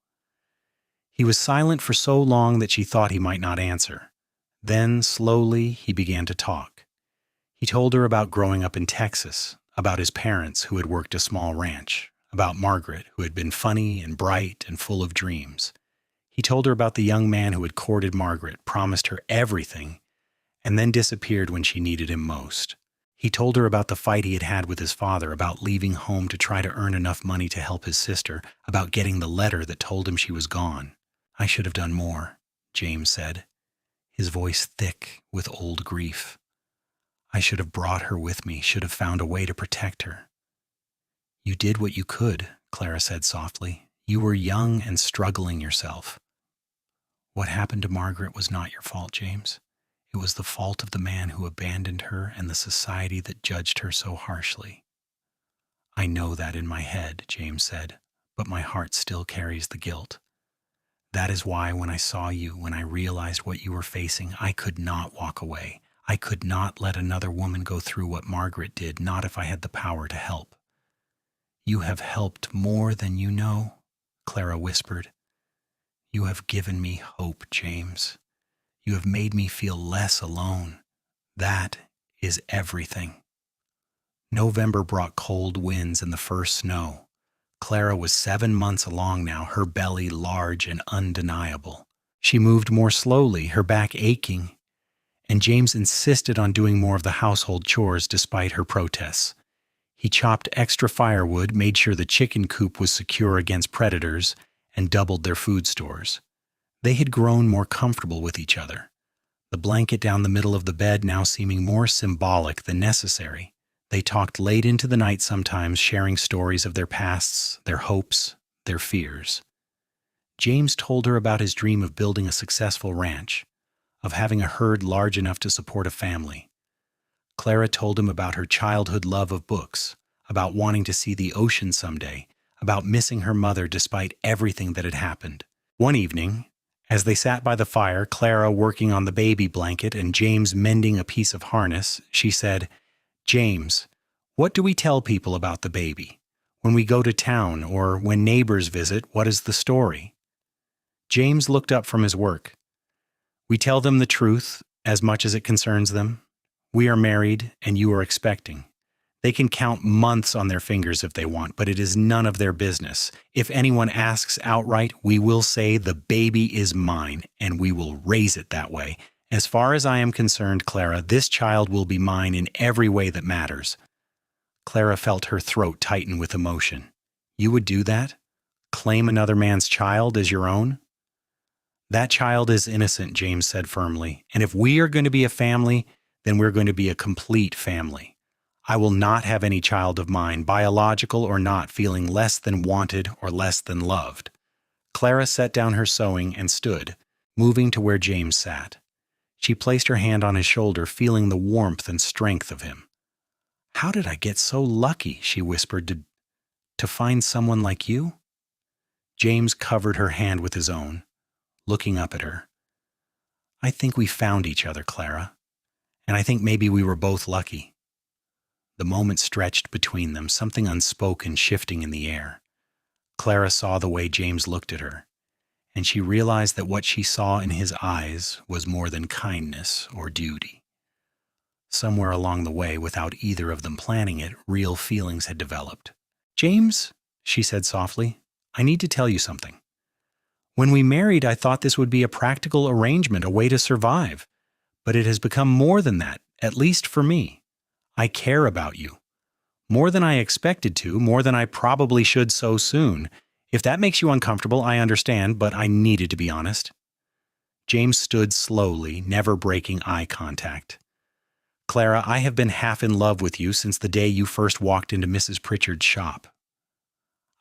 He was silent for so long that she thought he might not answer. Then, slowly, he began to talk. He told her about growing up in Texas, about his parents who had worked a small ranch, about Margaret who had been funny and bright and full of dreams. He told her about the young man who had courted Margaret, promised her everything, and then disappeared when she needed him most. He told her about the fight he had had with his father, about leaving home to try to earn enough money to help his sister, about getting the letter that told him she was gone. I should have done more, James said, his voice thick with old grief. I should have brought her with me, should have found a way to protect her. You did what you could, Clara said softly. You were young and struggling yourself. What happened to Margaret was not your fault, James. It was the fault of the man who abandoned her and the society that judged her so harshly. I know that in my head, James said, but my heart still carries the guilt. That is why when I saw you, when I realized what you were facing, I could not walk away. I could not let another woman go through what Margaret did, not if I had the power to help. You have helped more than you know, Clara whispered. You have given me hope, James. You have made me feel less alone. That is everything. November brought cold winds and the first snow. Clara was 7 months along now, her belly large and undeniable. She moved more slowly, her back aching, and James insisted on doing more of the household chores despite her protests. He chopped extra firewood, made sure the chicken coop was secure against predators, and doubled their food stores. They had grown more comfortable with each other, the blanket down the middle of the bed now seeming more symbolic than necessary. They talked late into the night sometimes, sharing stories of their pasts, their hopes, their fears. James told her about his dream of building a successful ranch, of having a herd large enough to support a family. Clara told him about her childhood love of books, about wanting to see the ocean someday, about missing her mother despite everything that had happened. One evening, as they sat by the fire, Clara working on the baby blanket and James mending a piece of harness, she said, James, what do we tell people about the baby? When we go to town or when neighbors visit, what is the story? James looked up from his work. We tell them the truth as much as it concerns them. We are married and you are expecting. They can count months on their fingers if they want, but it is none of their business. If anyone asks outright, we will say the baby is mine and we will raise it that way. As far as I am concerned, Clara, this child will be mine in every way that matters. Clara felt her throat tighten with emotion. You would do that? Claim another man's child as your own? That child is innocent, James said firmly, and if we are going to be a family, then we're going to be a complete family. I will not have any child of mine, biological or not, feeling less than wanted or less than loved. Clara set down her sewing and stood, moving to where James sat. She placed her hand on his shoulder, feeling the warmth and strength of him. How did I get so lucky, she whispered, to find someone like you? James covered her hand with his own, looking up at her. I think we found each other, Clara, and I think maybe we were both lucky. The moment stretched between them, something unspoken shifting in the air. Clara saw the way James looked at her, and she realized that what she saw in his eyes was more than kindness or duty. Somewhere along the way, without either of them planning it, real feelings had developed. James, she said softly, I need to tell you something. When we married, I thought this would be a practical arrangement, a way to survive. But it has become more than that, at least for me. I care about you. More than I expected to, more than I probably should so soon. If that makes you uncomfortable, I understand, but I needed to be honest. James stood slowly, never breaking eye contact. Clara, I have been half in love with you since the day you first walked into Mrs. Pritchard's shop.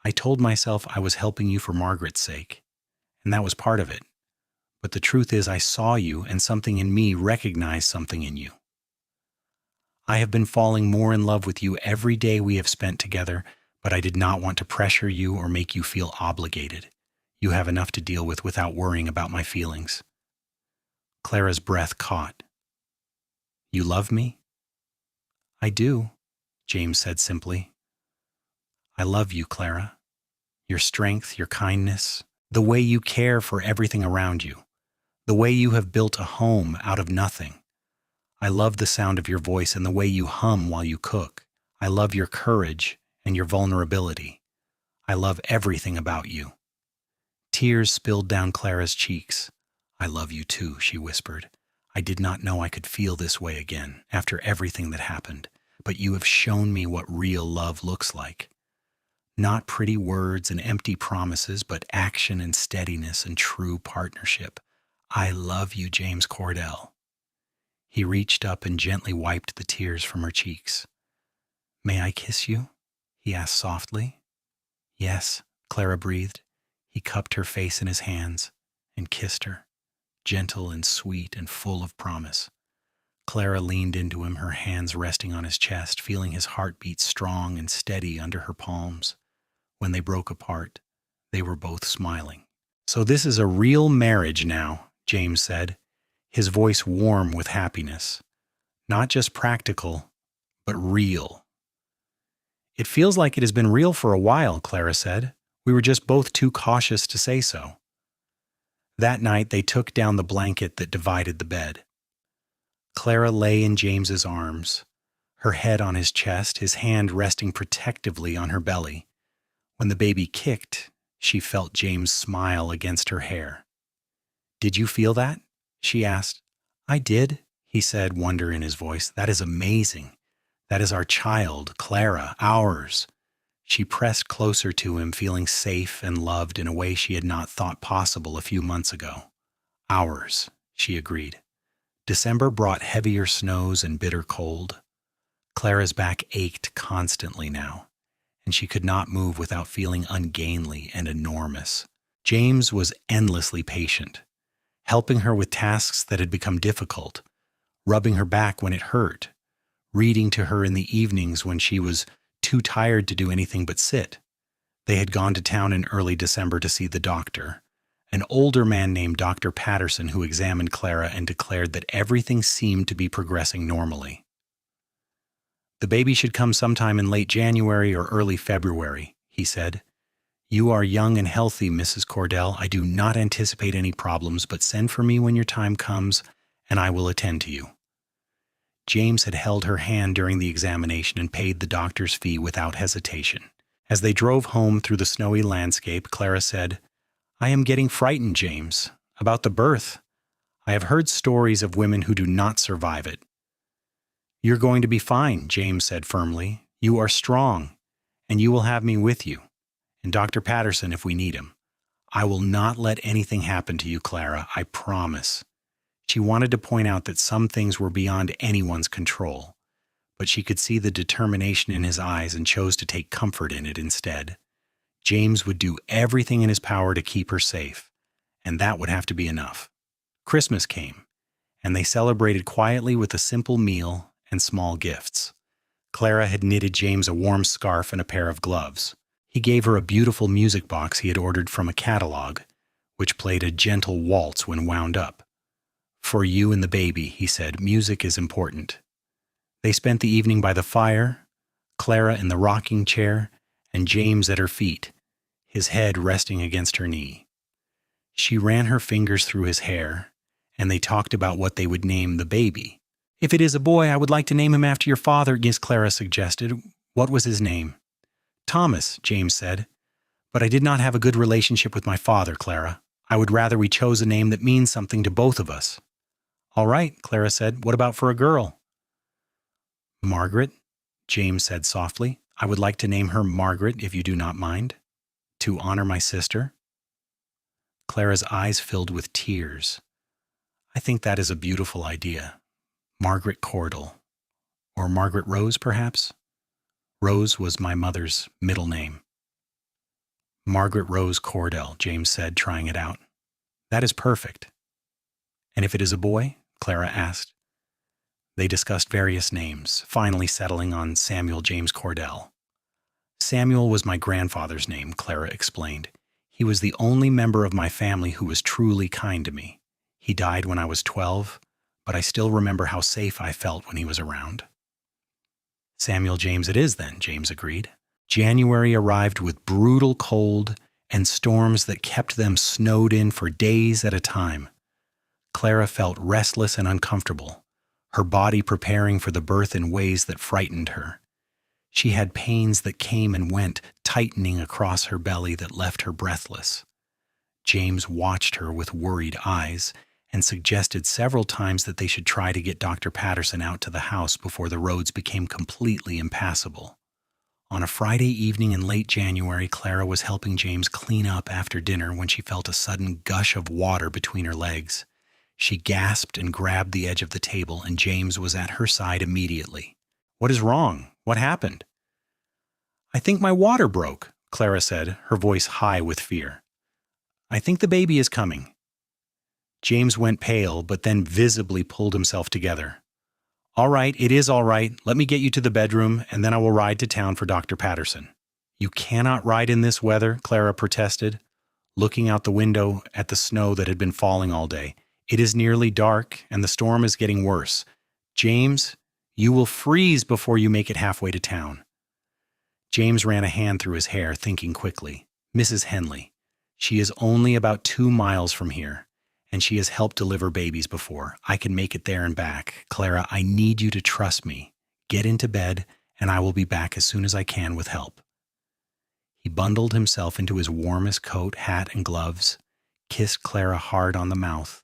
I told myself I was helping you for Margaret's sake, and that was part of it. But the truth is I saw you, and something in me recognized something in you. I have been falling more in love with you every day we have spent together, but I did not want to pressure you or make you feel obligated. You have enough to deal with without worrying about my feelings. Clara's breath caught. You love me? I do, James said simply. I love you, Clara. Your strength, your kindness, the way you care for everything around you, the way you have built a home out of nothing. I love the sound of your voice and the way you hum while you cook. I love your courage and your vulnerability. I love everything about you. Tears spilled down Clara's cheeks. I love you too, she whispered. I did not know I could feel this way again after everything that happened, but you have shown me what real love looks like. Not pretty words and empty promises, but action and steadiness and true partnership. I love you, James Cordell. He reached up and gently wiped the tears from her cheeks. May I kiss you? He asked softly. Yes, Clara breathed. He cupped her face in his hands and kissed her, gentle and sweet and full of promise. Clara leaned into him, her hands resting on his chest, feeling his heartbeat strong and steady under her palms. When they broke apart, they were both smiling. So this is a real marriage now, James said, his voice warm with happiness. Not just practical, but real. It feels like it has been real for a while, Clara said. We were just both too cautious to say so. That night, they took down the blanket that divided the bed. Clara lay in James's arms, her head on his chest, his hand resting protectively on her belly. When the baby kicked, she felt James smile against her hair. Did you feel that? She asked. I did, he said, wonder in his voice. That is amazing. That is our child, Clara, ours. She pressed closer to him, feeling safe and loved in a way she had not thought possible a few months ago. Ours, she agreed. December brought heavier snows and bitter cold. Clara's back ached constantly now, and she could not move without feeling ungainly and enormous. James was endlessly patient, helping her with tasks that had become difficult, rubbing her back when it hurt, reading to her in the evenings when she was too tired to do anything but sit. They had gone to town in early December to see the doctor, an older man named Dr. Patterson, who examined Clara and declared that everything seemed to be progressing normally. The baby should come sometime in late January or early February, he said. You are young and healthy, Mrs. Cordell. I do not anticipate any problems, but send for me when your time comes, and I will attend to you. James had held her hand during the examination and paid the doctor's fee without hesitation. As they drove home through the snowy landscape, Clara said, I am getting frightened, James, about the birth. I have heard stories of women who do not survive it. You're going to be fine, James said firmly. You are strong, and you will have me with you, and Dr. Patterson if we need him. I will not let anything happen to you, Clara, I promise. She wanted to point out that some things were beyond anyone's control, but she could see the determination in his eyes and chose to take comfort in it instead. James would do everything in his power to keep her safe, and that would have to be enough. Christmas came, and they celebrated quietly with a simple meal and small gifts. Clara had knitted James a warm scarf and a pair of gloves. He gave her a beautiful music box he had ordered from a catalog, which played a gentle waltz when wound up. For you and the baby, he said, music is important. They spent the evening by the fire, Clara in the rocking chair, and James at her feet, his head resting against her knee. She ran her fingers through his hair, and they talked about what they would name the baby. If it is a boy, I would like to name him after your father, Clara suggested. What was his name? Thomas, James said. But I did not have a good relationship with my father, Clara. I would rather we chose a name that means something to both of us. All right, Clara said. What about for a girl? Margaret, James said softly. I would like to name her Margaret, if you do not mind, to honor my sister. Clara's eyes filled with tears. I think that is a beautiful idea. Margaret Cordell. Or Margaret Rose, perhaps? Rose was my mother's middle name. Margaret Rose Cordell, James said, trying it out. That is perfect. And if it is a boy? Clara asked. They discussed various names, finally settling on Samuel James Cordell. Samuel was my grandfather's name, Clara explained. He was the only member of my family who was truly kind to me. He died when I was 12, but I still remember how safe I felt when he was around. Samuel James it is then, James agreed. January arrived with brutal cold and storms that kept them snowed in for days at a time. Clara felt restless and uncomfortable, her body preparing for the birth in ways that frightened her. She had pains that came and went, tightening across her belly that left her breathless. James watched her with worried eyes and suggested several times that they should try to get Dr. Patterson out to the house before the roads became completely impassable. On a Friday evening in late January, Clara was helping James clean up after dinner when she felt a sudden gush of water between her legs. She gasped and grabbed the edge of the table, and James was at her side immediately. What is wrong? What happened? I think my water broke, Clara said, her voice high with fear. I think the baby is coming. James went pale, but then visibly pulled himself together. All right, it is all right. Let me get you to the bedroom, and then I will ride to town for Dr. Patterson. You cannot ride in this weather, Clara protested, looking out the window at the snow that had been falling all day. It is nearly dark, and the storm is getting worse. James, you will freeze before you make it halfway to town. James ran a hand through his hair, thinking quickly. Mrs. Henley. She is only about 2 miles from here, and she has helped deliver babies before. I can make it there and back. Clara, I need you to trust me. Get into bed, and I will be back as soon as I can with help. He bundled himself into his warmest coat, hat, and gloves, kissed Clara hard on the mouth,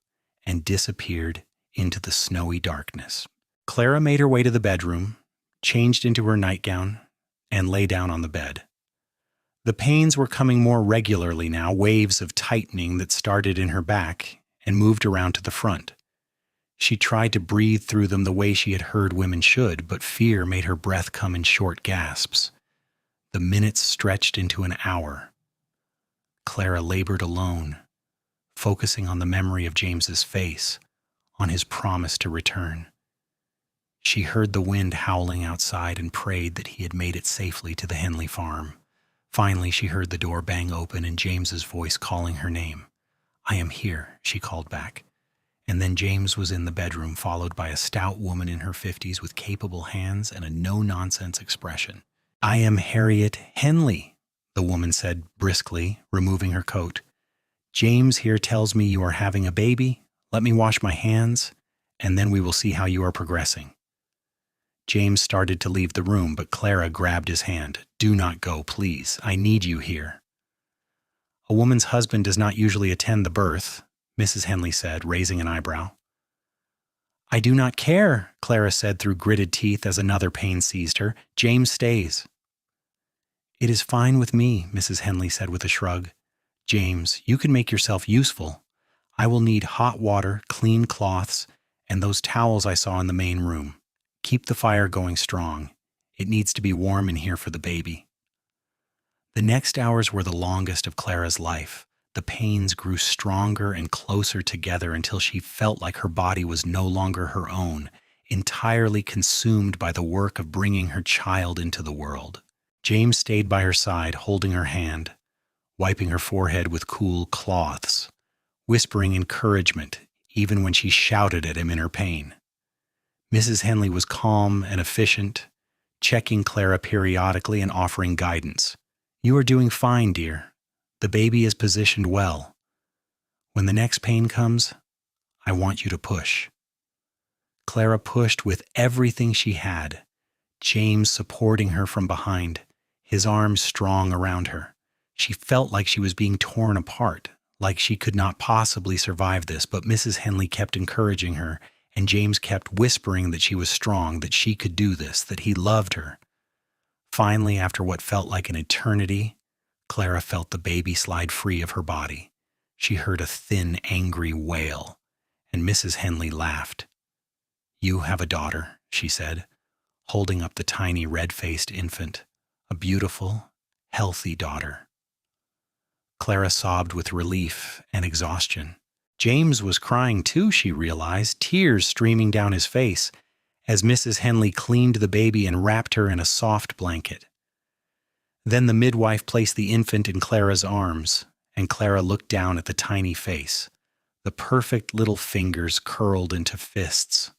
and disappeared into the snowy darkness. Clara made her way to the bedroom, changed into her nightgown, and lay down on the bed. The pains were coming more regularly now, waves of tightening that started in her back and moved around to the front. She tried to breathe through them the way she had heard women should, but fear made her breath come in short gasps. The minutes stretched into an hour. Clara labored alone, focusing on the memory of James's face, on his promise to return. She heard the wind howling outside and prayed that he had made it safely to the Henley farm. Finally, she heard the door bang open and James's voice calling her name. I am here, she called back. And then James was in the bedroom, followed by a stout woman in her 50s with capable hands and a no-nonsense expression. I am Harriet Henley, the woman said briskly, removing her coat. James here tells me you are having a baby. Let me wash my hands, and then we will see how you are progressing. James started to leave the room, but Clara grabbed his hand. Do not go, please. I need you here. A woman's husband does not usually attend the birth, Mrs. Henley said, raising an eyebrow. I do not care, Clara said through gritted teeth as another pain seized her. James stays. It is fine with me, Mrs. Henley said with a shrug. James, you can make yourself useful. I will need hot water, clean cloths, and those towels I saw in the main room. Keep the fire going strong. It needs to be warm in here for the baby. The next hours were the longest of Clara's life. The pains grew stronger and closer together until she felt like her body was no longer her own, entirely consumed by the work of bringing her child into the world. James stayed by her side, holding her hand, wiping her forehead with cool cloths, whispering encouragement even when she shouted at him in her pain. Mrs. Henley was calm and efficient, checking Clara periodically and offering guidance. You are doing fine, dear. The baby is positioned well. When the next pain comes, I want you to push. Clara pushed with everything she had, James supporting her from behind, his arms strong around her. She felt like she was being torn apart, like she could not possibly survive this, but Mrs. Henley kept encouraging her, and James kept whispering that she was strong, that she could do this, that he loved her. Finally, after what felt like an eternity, Clara felt the baby slide free of her body. She heard a thin, angry wail, and Mrs. Henley laughed. "You have a daughter," she said, holding up the tiny red-faced infant, "a beautiful, healthy daughter." Clara sobbed with relief and exhaustion. James was crying too, she realized, tears streaming down his face, as Mrs. Henley cleaned the baby and wrapped her in a soft blanket. Then the midwife placed the infant in Clara's arms, and Clara looked down at the tiny face, the perfect little fingers curled into fists.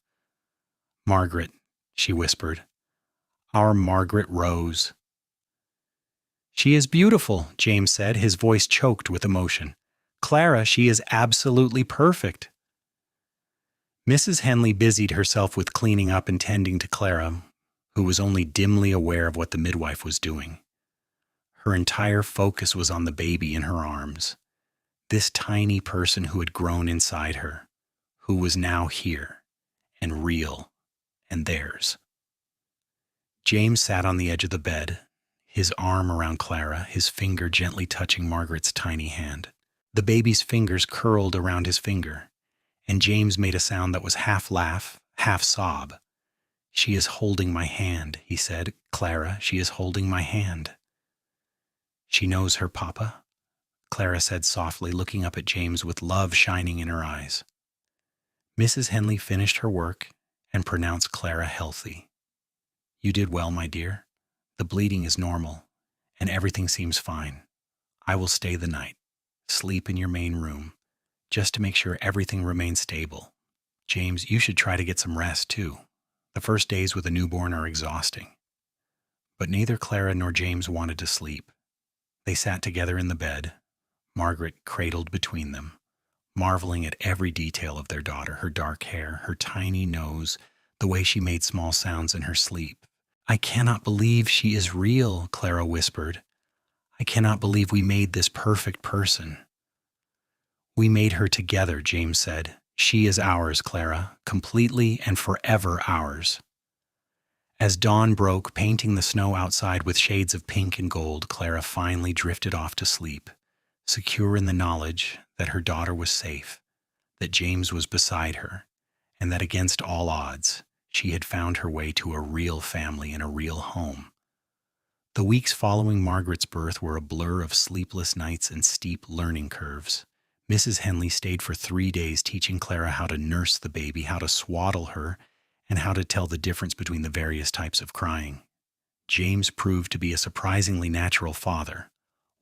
"Margaret," she whispered. "Our Margaret Rose." "She is beautiful," James said, his voice choked with emotion. "Clara, she is absolutely perfect." Mrs. Henley busied herself with cleaning up and tending to Clara, who was only dimly aware of what the midwife was doing. Her entire focus was on the baby in her arms, this tiny person who had grown inside her, who was now here, and real, and theirs. James sat on the edge of the bed, his arm around Clara, his finger gently touching Margaret's tiny hand. The baby's fingers curled around his finger, and James made a sound that was half laugh, half sob. "She is holding my hand," he said. "Clara, she is holding my hand." "She knows her papa?" Clara said softly, looking up at James with love shining in her eyes. Mrs. Henley finished her work and pronounced Clara healthy. "You did well, my dear. The bleeding is normal, and everything seems fine. I will stay the night. Sleep in your main room, just to make sure everything remains stable. James, you should try to get some rest, too. The first days with a newborn are exhausting." But neither Clara nor James wanted to sleep. They sat together in the bed, Margaret cradled between them, marveling at every detail of their daughter, her dark hair, her tiny nose, the way she made small sounds in her sleep. "I cannot believe she is real," Clara whispered. "I cannot believe we made this perfect person." "We made her together," James said. "She is ours, Clara, completely and forever ours." As dawn broke, painting the snow outside with shades of pink and gold, Clara finally drifted off to sleep, secure in the knowledge that her daughter was safe, that James was beside her, and that against all odds, she had found her way to a real family and a real home. The weeks following Margaret's birth were a blur of sleepless nights and steep learning curves. Mrs. Henley stayed for 3 days teaching Clara how to nurse the baby, how to swaddle her, and how to tell the difference between the various types of crying. James proved to be a surprisingly natural father,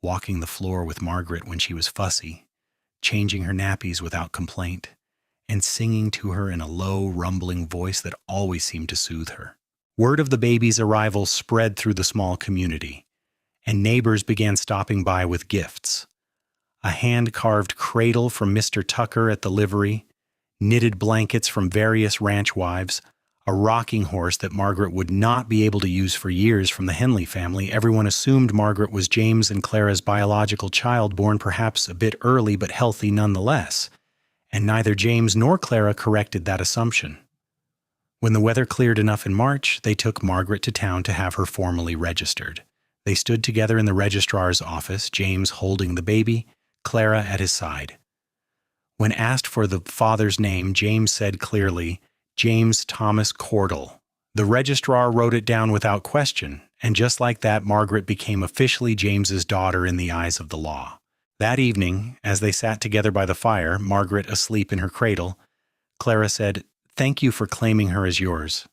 walking the floor with Margaret when she was fussy, changing her nappies without complaint, and singing to her in a low, rumbling voice that always seemed to soothe her. Word of the baby's arrival spread through the small community, and neighbors began stopping by with gifts. A hand-carved cradle from Mr. Tucker at the livery, knitted blankets from various ranch wives, a rocking horse that Margaret would not be able to use for years from the Henley family. Everyone assumed Margaret was James and Clara's biological child, born perhaps a bit early but healthy nonetheless, and neither James nor Clara corrected that assumption. When the weather cleared enough in March, they took Margaret to town to have her formally registered. They stood together in the registrar's office, James holding the baby, Clara at his side. When asked for the father's name, James said clearly, "James Thomas Cordell." The registrar wrote it down without question, and just like that, Margaret became officially James's daughter in the eyes of the law. That evening, as they sat together by the fire, Margaret asleep in her cradle, Clara said, "Thank you for claiming her as yours.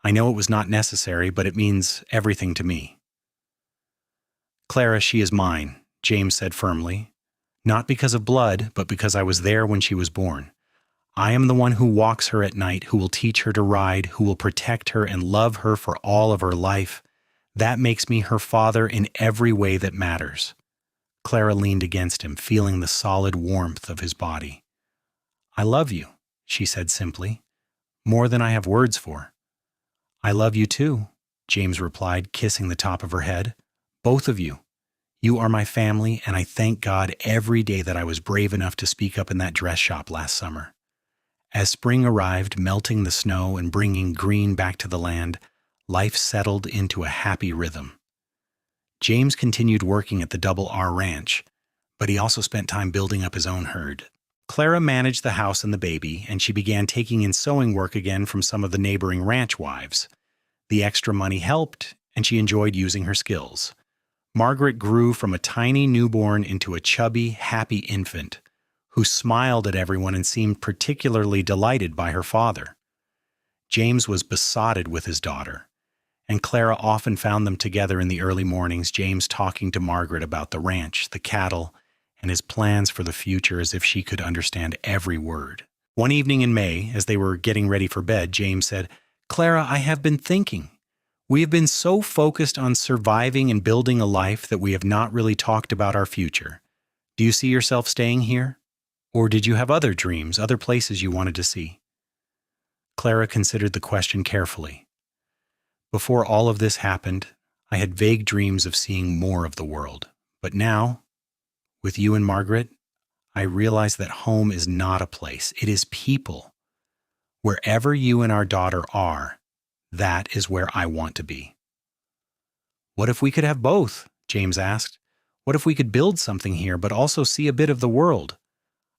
I know it was not necessary, but it means everything to me." "Clara, she is mine," James said firmly. "Not because of blood, but because I was there when she was born. I am the one who walks her at night, who will teach her to ride, who will protect her and love her for all of her life. That makes me her father in every way that matters." Clara leaned against him, feeling the solid warmth of his body. "I love you," she said simply, "more than I have words for." "I love you too," James replied, kissing the top of her head. "Both of you. You are my family, and I thank God every day that I was brave enough to speak up in that dress shop last summer. As spring arrived, melting the snow and bringing green back to the land, life settled into a happy rhythm. James continued working at the Double R Ranch, but he also spent time building up his own herd. Clara managed the house and the baby, and she began taking in sewing work again from some of the neighboring ranch wives. The extra money helped, and she enjoyed using her skills. Margaret grew from a tiny newborn into a chubby, happy infant who smiled at everyone and seemed particularly delighted by her father. James was besotted with his daughter, and Clara often found them together in the early mornings, James talking to Margaret about the ranch, the cattle, and his plans for the future as if she could understand every word. One evening in May, as they were getting ready for bed, James said, "Clara, I have been thinking. We have been so focused on surviving and building a life that we have not really talked about our future. Do you see yourself staying here? Or did you have other dreams, other places you wanted to see?" Clara considered the question carefully. "Before all of this happened, I had vague dreams of seeing more of the world. But now, with you and Margaret, I realize that home is not a place. It is people. Wherever you and our daughter are, that is where I want to be." "What if we could have both?" James asked. "What if we could build something here, but also see a bit of the world?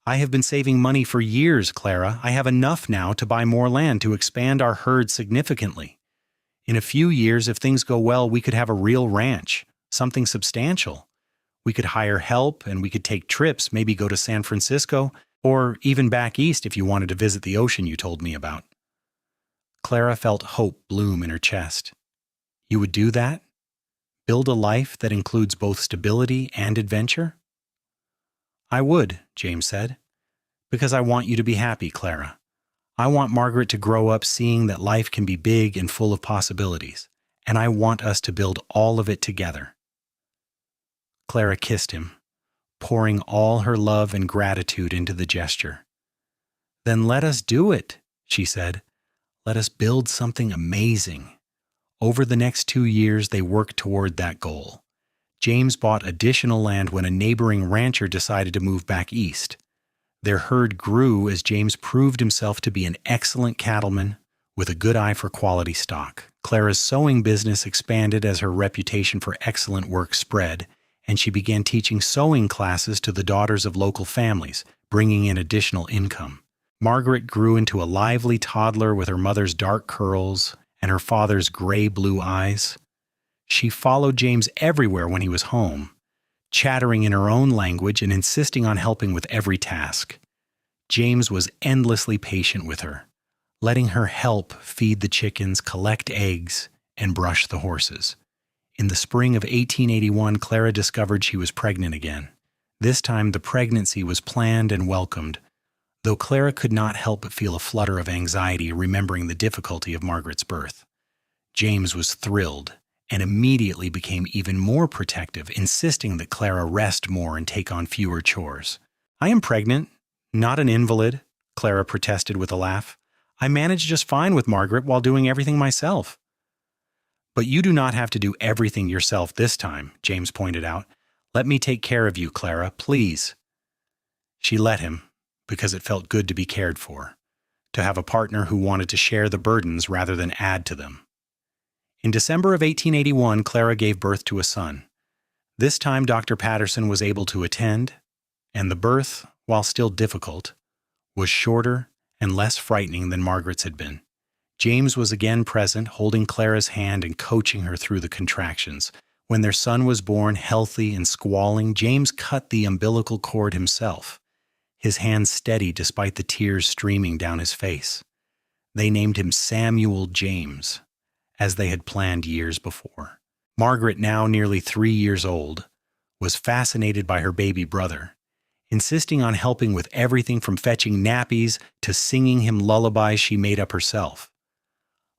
I have been saving money for years, Clara. I have enough now to buy more land to expand our herd significantly. In a few years, if things go well, we could have a real ranch, something substantial. We could hire help and we could take trips, maybe go to San Francisco, or even back east if you wanted to visit the ocean you told me about." Clara felt hope bloom in her chest. "You would do that? Build a life that includes both stability and adventure?" "I would," James said, "because I want you to be happy, Clara. I want Margaret to grow up seeing that life can be big and full of possibilities, and I want us to build all of it together." Clara kissed him, pouring all her love and gratitude into the gesture. "Then let us do it," she said. "Let us build something amazing." Over the next 2 years, they worked toward that goal. James bought additional land when a neighboring rancher decided to move back east. Their herd grew as James proved himself to be an excellent cattleman with a good eye for quality stock. Clara's sewing business expanded as her reputation for excellent work spread, and she began teaching sewing classes to the daughters of local families, bringing in additional income. Margaret grew into a lively toddler with her mother's dark curls and her father's gray-blue eyes. She followed James everywhere when he was home, chattering in her own language and insisting on helping with every task. James was endlessly patient with her, letting her help feed the chickens, collect eggs, and brush the horses. In the spring of 1881, Clara discovered she was pregnant again. This time, the pregnancy was planned and welcomed, though Clara could not help but feel a flutter of anxiety remembering the difficulty of Margaret's birth. James was thrilled and immediately became even more protective, insisting that Clara rest more and take on fewer chores. "I am pregnant, not an invalid," Clara protested with a laugh. "I manage just fine with Margaret while doing everything myself." "But you do not have to do everything yourself this time," James pointed out. "Let me take care of you, Clara, please." She let him, because it felt good to be cared for, to have a partner who wanted to share the burdens rather than add to them. In December of 1881, Clara gave birth to a son. This time, Dr. Patterson was able to attend, and the birth, while still difficult, was shorter and less frightening than Margaret's had been. James was again present, holding Clara's hand and coaching her through the contractions. When their son was born, healthy and squalling, James cut the umbilical cord himself, his hand steady despite the tears streaming down his face. They named him Samuel James, as they had planned years before. Margaret, now nearly 3 years old, was fascinated by her baby brother, insisting on helping with everything from fetching nappies to singing him lullabies she made up herself.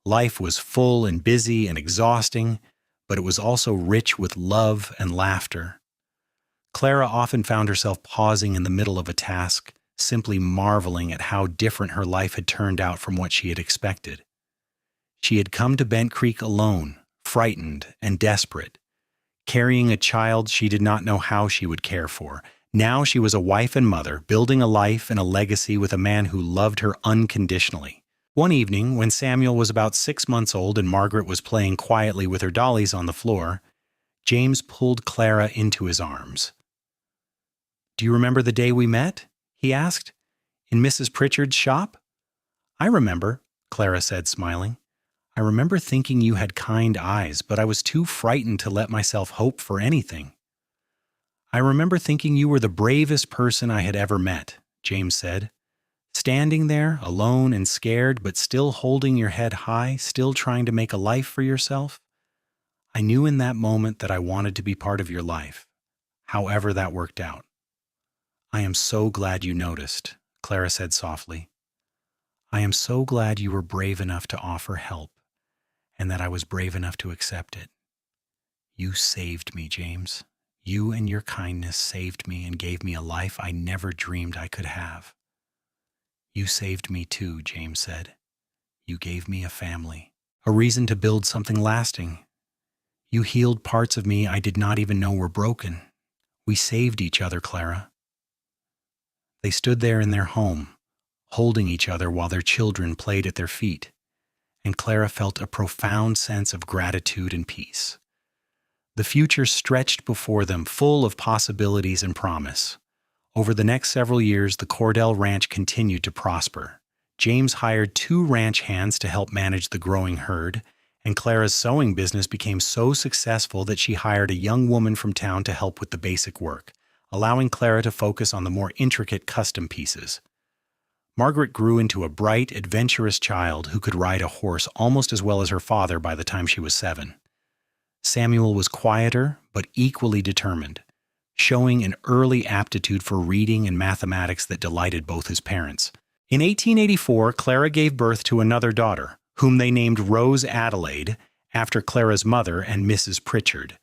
Life was full and busy and exhausting, but it was also rich with love and laughter. Clara often found herself pausing in the middle of a task, simply marveling at how different her life had turned out from what she had expected. She had come to Bent Creek alone, frightened and desperate, carrying a child she did not know how she would care for, Now she was a wife and mother, building a life and a legacy with a man who loved her unconditionally. One evening, when Samuel was about 6 months old and Margaret was playing quietly with her dollies on the floor, James pulled Clara into his arms. "Do you remember the day we met?" he asked. "In Mrs. Pritchard's shop?" "I remember," Clara said, smiling. "I remember thinking you had kind eyes, but I was too frightened to let myself hope for anything." "I remember thinking you were the bravest person I had ever met," James said. "Standing there, alone and scared, but still holding your head high, still trying to make a life for yourself. I knew in that moment that I wanted to be part of your life, however that worked out." "I am so glad you noticed," Clara said softly. "I am so glad you were brave enough to offer help, and that I was brave enough to accept it. You saved me, James. You and your kindness saved me and gave me a life I never dreamed I could have." "You saved me too," James said. "You gave me a family, a reason to build something lasting. You healed parts of me I did not even know were broken. We saved each other, Clara." They stood there in their home, holding each other while their children played at their feet, and Clara felt a profound sense of gratitude and peace. The future stretched before them, full of possibilities and promise. Over the next several years, the Cordell Ranch continued to prosper. James hired 2 ranch hands to help manage the growing herd, and Clara's sewing business became so successful that she hired a young woman from town to help with the basic work, allowing Clara to focus on the more intricate custom pieces. Margaret grew into a bright, adventurous child who could ride a horse almost as well as her father by the time she was 7. Samuel was quieter, but equally determined, showing an early aptitude for reading and mathematics that delighted both his parents. In 1884, Clara gave birth to another daughter, whom they named Rose Adelaide, after Clara's mother and Mrs. Pritchard.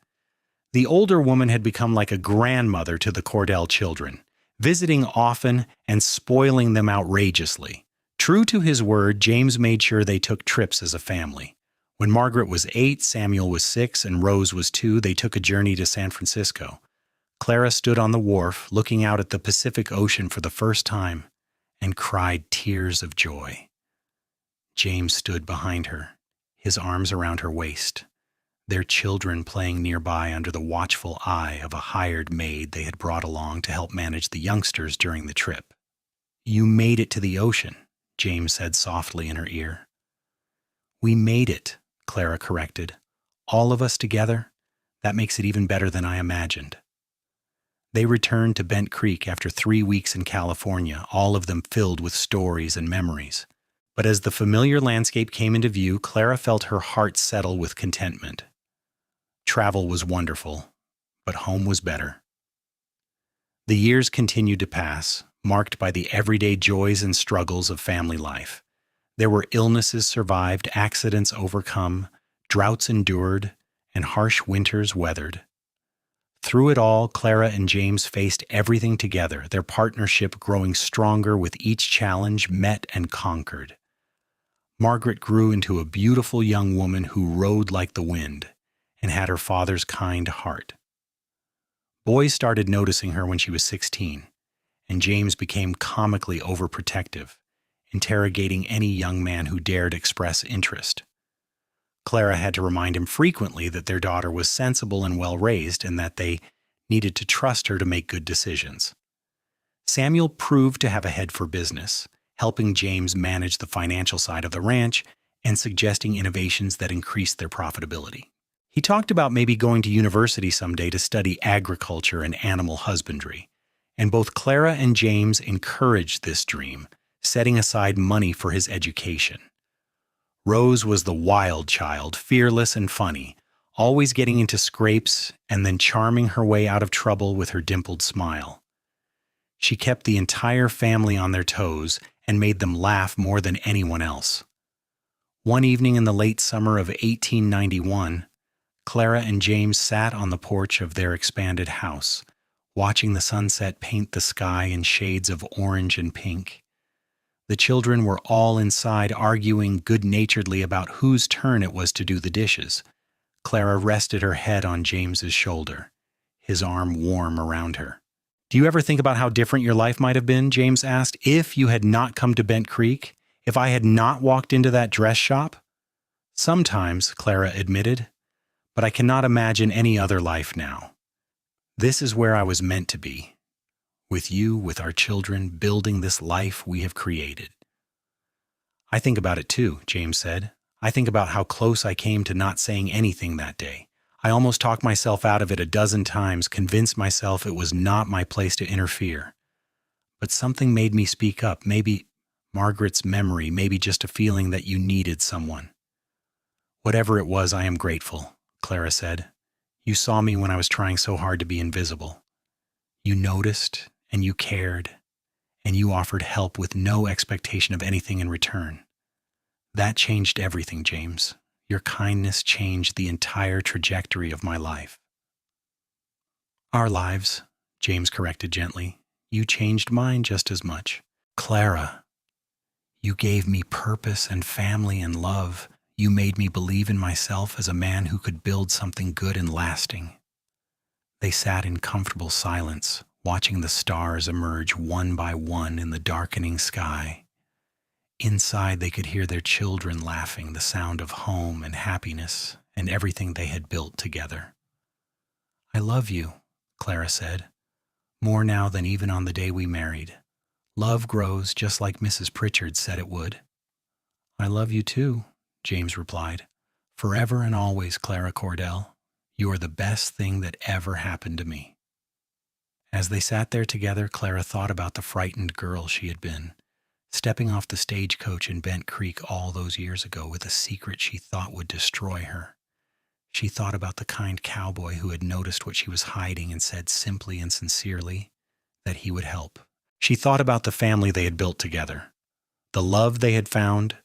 The older woman had become like a grandmother to the Cordell children, visiting often and spoiling them outrageously. True to his word, James made sure they took trips as a family. When Margaret was 8, Samuel was 6, and Rose was 2, they took a journey to San Francisco. Clara stood on the wharf, looking out at the Pacific Ocean for the first time, and cried tears of joy. James stood behind her, his arms around her waist, their children playing nearby under the watchful eye of a hired maid they had brought along to help manage the youngsters during the trip. "You made it to the ocean," James said softly in her ear. "We made it," Clara corrected. "All of us together? That makes it even better than I imagined." They returned to Bent Creek after 3 weeks in California, all of them filled with stories and memories. But as the familiar landscape came into view, Clara felt her heart settle with contentment. Travel was wonderful, but home was better. The years continued to pass, marked by the everyday joys and struggles of family life. There were illnesses survived, accidents overcome, droughts endured, and harsh winters weathered. Through it all, Clara and James faced everything together, their partnership growing stronger with each challenge met and conquered. Margaret grew into a beautiful young woman who rode like the wind and had her father's kind heart. Boys started noticing her when she was 16, and James became comically overprotective, interrogating any young man who dared express interest. Clara had to remind him frequently that their daughter was sensible and well-raised and that they needed to trust her to make good decisions. Samuel proved to have a head for business, helping James manage the financial side of the ranch and suggesting innovations that increased their profitability. He talked about maybe going to university someday to study agriculture and animal husbandry, and both Clara and James encouraged this dream, setting aside money for his education. Rose was the wild child, fearless and funny, always getting into scrapes and then charming her way out of trouble with her dimpled smile. She kept the entire family on their toes and made them laugh more than anyone else. One evening in the late summer of 1891, Clara and James sat on the porch of their expanded house, watching the sunset paint the sky in shades of orange and pink. The children were all inside arguing good-naturedly about whose turn it was to do the dishes. Clara rested her head on James's shoulder, his arm warm around her. Do you ever think about how different your life might have been, James asked, if you had not come to Bent Creek? If I had not walked into that dress shop? Sometimes, Clara admitted, but I cannot imagine any other life now. This is where I was meant to be, with you, with our children, building this life we have created. I think about it too, James said. I think about how close I came to not saying anything that day. I almost talked myself out of it a dozen times, convinced myself it was not my place to interfere. But something made me speak up, maybe Margaret's memory, maybe just a feeling that you needed someone. Whatever it was, I am grateful, Clara said. You saw me when I was trying so hard to be invisible. You noticed, and you cared, and you offered help with no expectation of anything in return. That changed everything, James. Your kindness changed the entire trajectory of my life. Our lives, James corrected gently. You changed mine just as much. Clara, you gave me purpose and family and love. You made me believe in myself as a man who could build something good and lasting. They sat in comfortable silence, watching the stars emerge one by one in the darkening sky. Inside, they could hear their children laughing, the sound of home and happiness and everything they had built together. I love you, Clara said, more now than even on the day we married. Love grows just like Mrs. Pritchard said it would. I love you too, James replied. Forever and always, Clara Cordell. You are the best thing that ever happened to me. As they sat there together, Clara thought about the frightened girl she had been, stepping off the stagecoach in Bent Creek all those years ago with a secret she thought would destroy her. She thought about the kind cowboy who had noticed what she was hiding and said simply and sincerely that he would help. She thought about the family they had built together, the love they had found,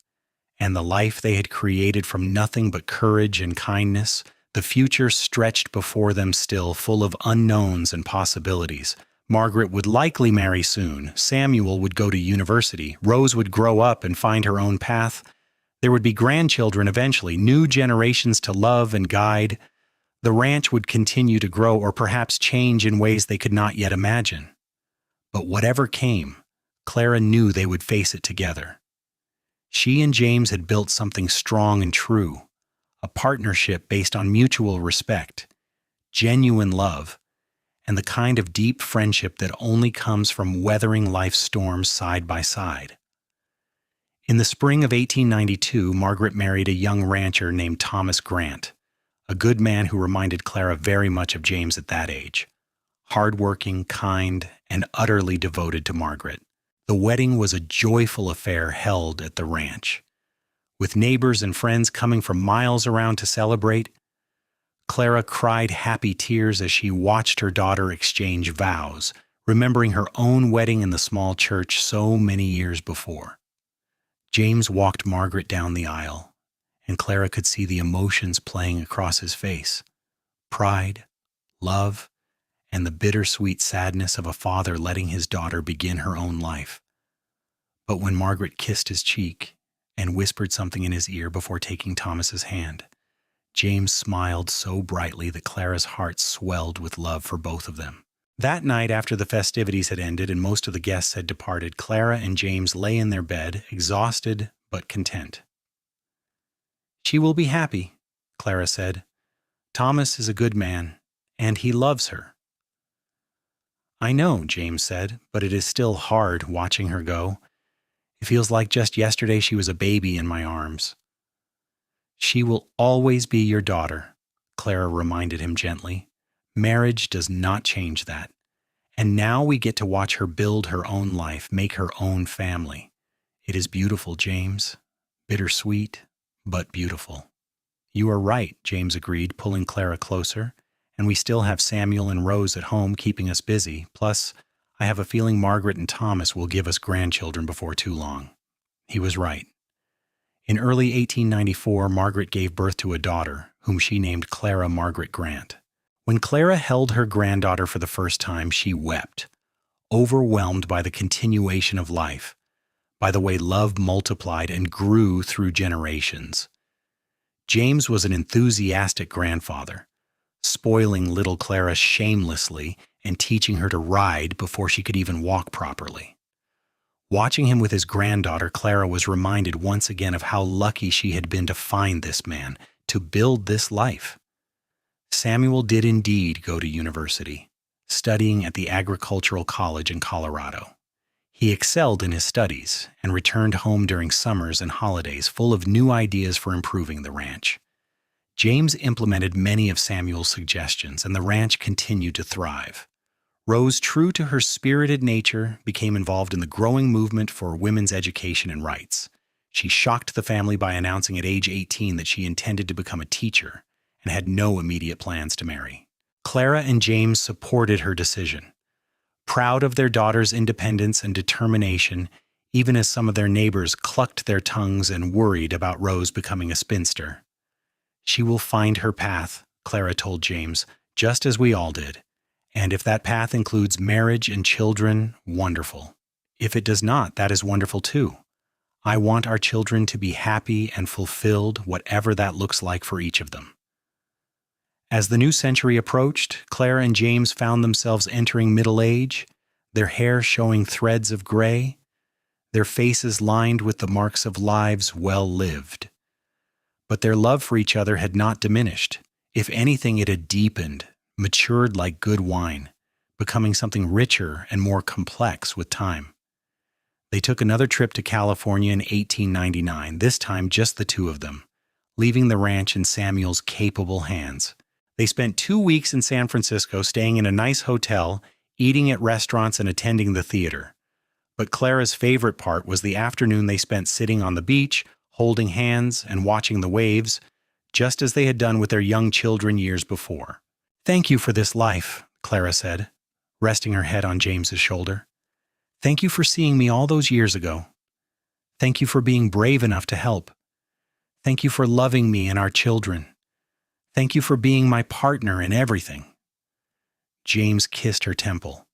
and the life they had created from nothing but courage and kindness. The future stretched before them still, full of unknowns and possibilities. Margaret would likely marry soon. Samuel would go to university. Rose would grow up and find her own path. There would be grandchildren eventually, new generations to love and guide. The ranch would continue to grow or perhaps change in ways they could not yet imagine. But whatever came, Clara knew they would face it together. She and James had built something strong and true, a partnership based on mutual respect, genuine love, and the kind of deep friendship that only comes from weathering life's storms side by side. In the spring of 1892, Margaret married a young rancher named Thomas Grant, a good man who reminded Clara very much of James at that age, hardworking, kind, and utterly devoted to Margaret. The wedding was a joyful affair held at the ranch. With neighbors and friends coming from miles around to celebrate, Clara cried happy tears as she watched her daughter exchange vows, remembering her own wedding in the small church so many years before. James walked Margaret down the aisle, and Clara could see the emotions playing across his face: pride, love, and the bittersweet sadness of a father letting his daughter begin her own life. But when Margaret kissed his cheek and whispered something in his ear before taking Thomas's hand, James smiled so brightly that Clara's heart swelled with love for both of them. That night, after the festivities had ended and most of the guests had departed, Clara and James lay in their bed, exhausted but content. "She will be happy," Clara said. "Thomas is a good man, and he loves her." "I know," James said, "but it is still hard watching her go. It feels like just yesterday she was a baby in my arms." "She will always be your daughter," Clara reminded him gently. "Marriage does not change that. And now we get to watch her build her own life, make her own family. It is beautiful, James. Bittersweet, but beautiful." "You are right," James agreed, pulling Clara closer. "And we still have Samuel and Rose at home keeping us busy. Plus, I have a feeling Margaret and Thomas will give us grandchildren before too long." He was right. In early 1894, Margaret gave birth to a daughter, whom she named Clara Margaret Grant. When Clara held her granddaughter for the first time, she wept, overwhelmed by the continuation of life, by the way love multiplied and grew through generations. James was an enthusiastic grandfather, spoiling little Clara shamelessly and teaching her to ride before she could even walk properly. Watching him with his granddaughter, Clara was reminded once again of how lucky she had been to find this man, to build this life. Samuel did indeed go to university, studying at the Agricultural College in Colorado. He excelled in his studies and returned home during summers and holidays full of new ideas for improving the ranch. James implemented many of Samuel's suggestions, and the ranch continued to thrive. Rose, true to her spirited nature, became involved in the growing movement for women's education and rights. She shocked the family by announcing at age 18 that she intended to become a teacher and had no immediate plans to marry. Clara and James supported her decision. Proud of their daughter's independence and determination, even as some of their neighbors clucked their tongues and worried about Rose becoming a spinster. "She will find her path," Clara told James, "just as we all did. And if that path includes marriage and children, wonderful. If it does not, that is wonderful too. I want our children to be happy and fulfilled, whatever that looks like for each of them." As the new century approached, Clara and James found themselves entering middle age, their hair showing threads of gray, their faces lined with the marks of lives well lived. But their love for each other had not diminished. If anything, it had deepened, matured like good wine, becoming something richer and more complex with time. They took another trip to California in 1899, this time just the two of them, leaving the ranch in Samuel's capable hands. They spent 2 weeks in San Francisco, staying in a nice hotel, eating at restaurants, and attending the theater. But Clara's favorite part was the afternoon they spent sitting on the beach, holding hands and watching the waves, just as they had done with their young children years before. "Thank you for this life," Clara said, resting her head on James's shoulder. "Thank you for seeing me all those years ago. Thank you for being brave enough to help. Thank you for loving me and our children. Thank you for being my partner in everything." James kissed her temple.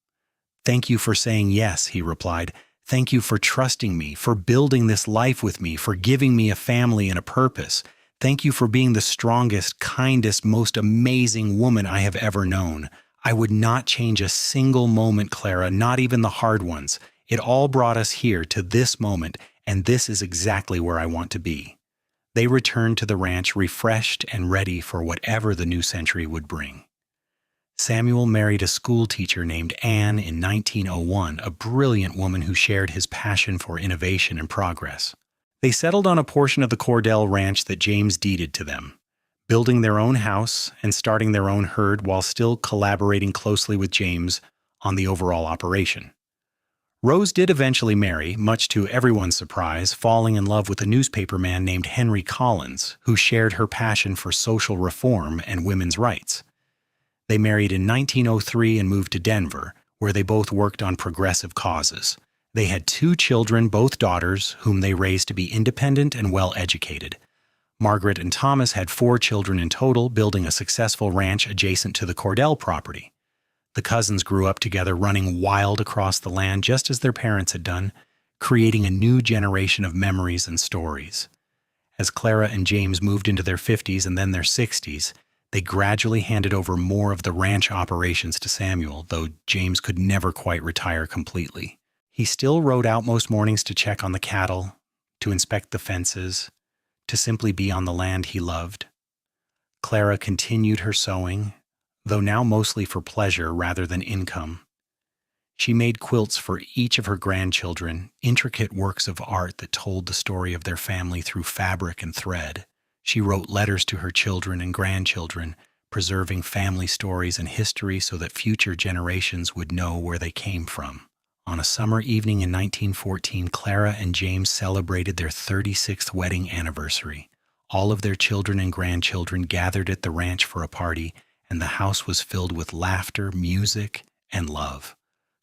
"Thank you for saying yes," he replied. "Thank you for trusting me, for building this life with me, for giving me a family and a purpose. Thank you for being the strongest, kindest, most amazing woman I have ever known. I would not change a single moment, Clara, not even the hard ones. It all brought us here to this moment, and this is exactly where I want to be." They returned to the ranch refreshed and ready for whatever the new century would bring. Samuel married a school teacher named Anne in 1901, a brilliant woman who shared his passion for innovation and progress. They settled on a portion of the Cordell Ranch that James deeded to them, building their own house and starting their own herd while still collaborating closely with James on the overall operation. Rose did eventually marry, much to everyone's surprise, falling in love with a newspaperman named Henry Collins, who shared her passion for social reform and women's rights. They married in 1903 and moved to Denver, where they both worked on progressive causes. They had 2 children, both daughters, whom they raised to be independent and well-educated. Margaret and Thomas had 4 children in total, building a successful ranch adjacent to the Cordell property. The cousins grew up together, running wild across the land just as their parents had done, creating a new generation of memories and stories. As Clara and James moved into their 50s and then their 60s, they gradually handed over more of the ranch operations to Samuel, though James could never quite retire completely. He still rode out most mornings to check on the cattle, to inspect the fences, to simply be on the land he loved. Clara continued her sewing, though now mostly for pleasure rather than income. She made quilts for each of her grandchildren, intricate works of art that told the story of their family through fabric and thread. She wrote letters to her children and grandchildren, preserving family stories and history so that future generations would know where they came from. On a summer evening in 1914, Clara and James celebrated their 36th wedding anniversary. All of their children and grandchildren gathered at the ranch for a party, and the house was filled with laughter, music, and love.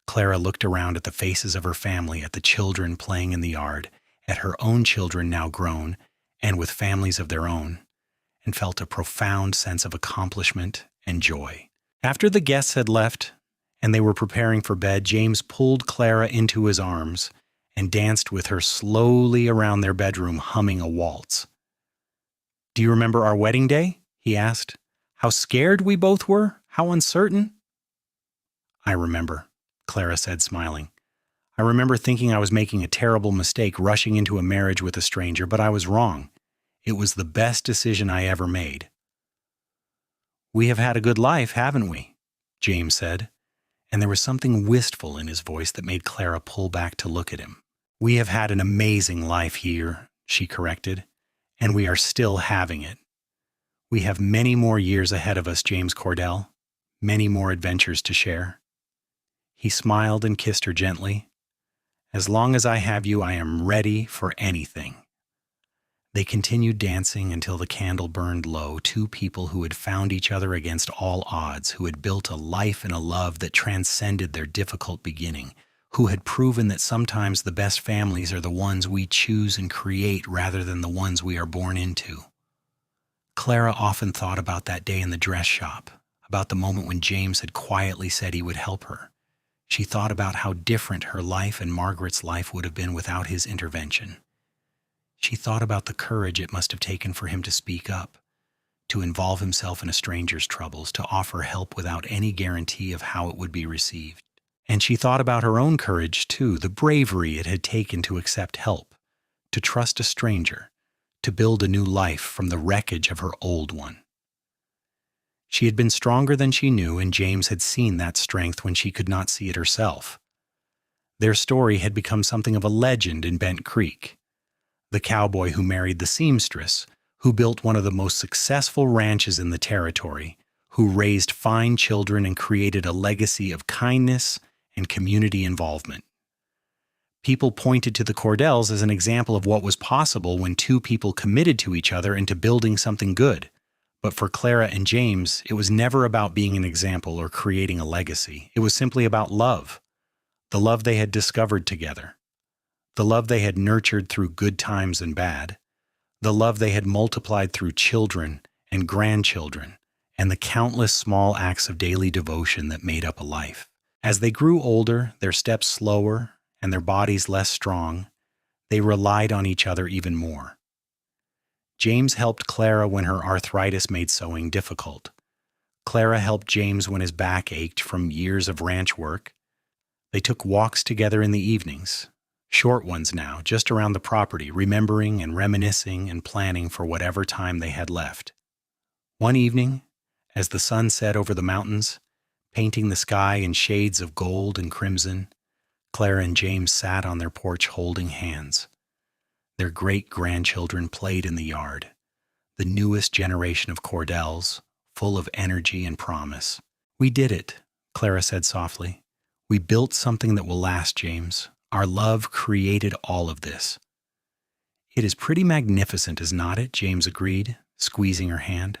Clara looked around at the faces of her family, at the children playing in the yard, at her own children now grown, and with families of their own, and felt a profound sense of accomplishment and joy. After the guests had left, and they were preparing for bed, James pulled Clara into his arms and danced with her slowly around their bedroom, humming a waltz. "Do you remember our wedding day?" he asked. "How scared we both were? How uncertain?" I remember, Clara said, smiling. I remember thinking I was making a terrible mistake rushing into a marriage with a stranger, but I was wrong. It was the best decision I ever made. We have had a good life, haven't we? James said, and there was something wistful in his voice that made Clara pull back to look at him. We have had an amazing life here, she corrected, and we are still having it. We have many more years ahead of us, James Cordell, many more adventures to share. He smiled and kissed her gently. As long as I have you, I am ready for anything. They continued dancing until the candle burned low, two people who had found each other against all odds, who had built a life and a love that transcended their difficult beginning, who had proven that sometimes the best families are the ones we choose and create rather than the ones we are born into. Clara often thought about that day in the dress shop, about the moment when James had quietly said he would help her. She thought about how different her life and Margaret's life would have been without his intervention. She thought about the courage it must have taken for him to speak up, to involve himself in a stranger's troubles, to offer help without any guarantee of how it would be received. And she thought about her own courage, too, the bravery it had taken to accept help, to trust a stranger, to build a new life from the wreckage of her old one. She had been stronger than she knew, and James had seen that strength when she could not see it herself. Their story had become something of a legend in Bent Creek. The cowboy who married the seamstress, who built one of the most successful ranches in the territory, who raised fine children and created a legacy of kindness and community involvement. People pointed to the Cordells as an example of what was possible when two people committed to each other and to building something good. But for Clara and James, it was never about being an example or creating a legacy. It was simply about love, the love they had discovered together, the love they had nurtured through good times and bad, the love they had multiplied through children and grandchildren, and the countless small acts of daily devotion that made up a life. As they grew older, their steps slower and their bodies less strong, they relied on each other even more. James helped Clara when her arthritis made sewing difficult. Clara helped James when his back ached from years of ranch work. They took walks together in the evenings, short ones now, just around the property, remembering and reminiscing and planning for whatever time they had left. One evening, as the sun set over the mountains, painting the sky in shades of gold and crimson, Clara and James sat on their porch holding hands. Their great-grandchildren played in the yard, the newest generation of Cordells, full of energy and promise. We did it, Clara said softly. We built something that will last, James. Our love created all of this. It is pretty magnificent, is not it? James agreed, squeezing her hand.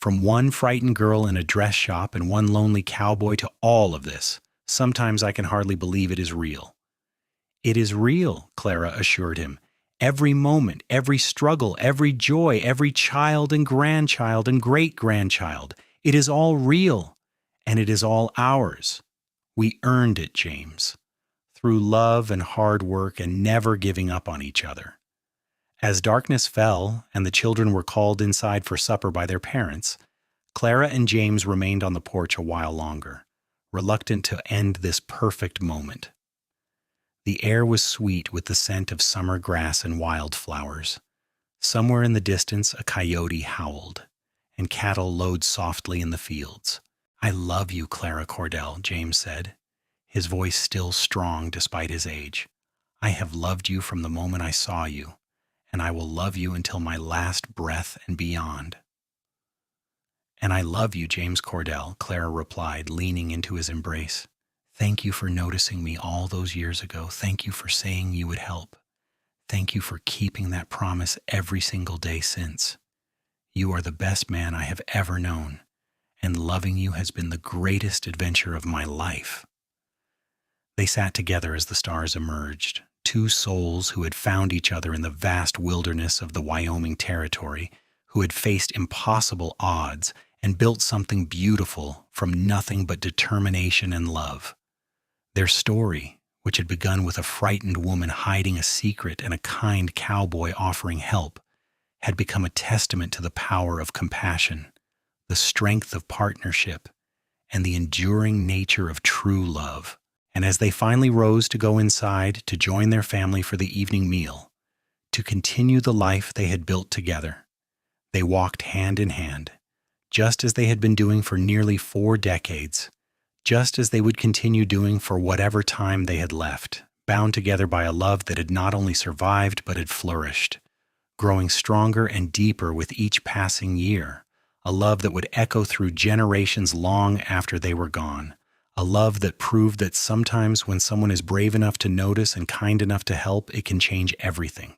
From one frightened girl in a dress shop and one lonely cowboy to all of this. Sometimes I can hardly believe it is real. It is real, Clara assured him. Every moment, every struggle, every joy, every child and grandchild and great-grandchild. It is all real, and it is all ours. We earned it, James, through love and hard work and never giving up on each other. As darkness fell and the children were called inside for supper by their parents, Clara and James remained on the porch a while longer, reluctant to end this perfect moment. The air was sweet with the scent of summer grass and wildflowers. Somewhere in the distance, a coyote howled, and cattle lowed softly in the fields. I love you, Clara Cordell, James said, his voice still strong despite his age. I have loved you from the moment I saw you, and I will love you until my last breath and beyond. And I love you, James Cordell, Clara replied, leaning into his embrace. Thank you for noticing me all those years ago. Thank you for saying you would help. Thank you for keeping that promise every single day since. You are the best man I have ever known, and loving you has been the greatest adventure of my life. They sat together as the stars emerged, two souls who had found each other in the vast wilderness of the Wyoming Territory, who had faced impossible odds and built something beautiful from nothing but determination and love. Their story, which had begun with a frightened woman hiding a secret and a kind cowboy offering help, had become a testament to the power of compassion, the strength of partnership, and the enduring nature of true love. And as they finally rose to go inside to join their family for the evening meal, to continue the life they had built together, they walked hand in hand, just as they had been doing for nearly 4 decades, just as they would continue doing for whatever time they had left, bound together by a love that had not only survived but had flourished, growing stronger and deeper with each passing year, a love that would echo through generations long after they were gone, a love that proved that sometimes when someone is brave enough to notice and kind enough to help, it can change everything.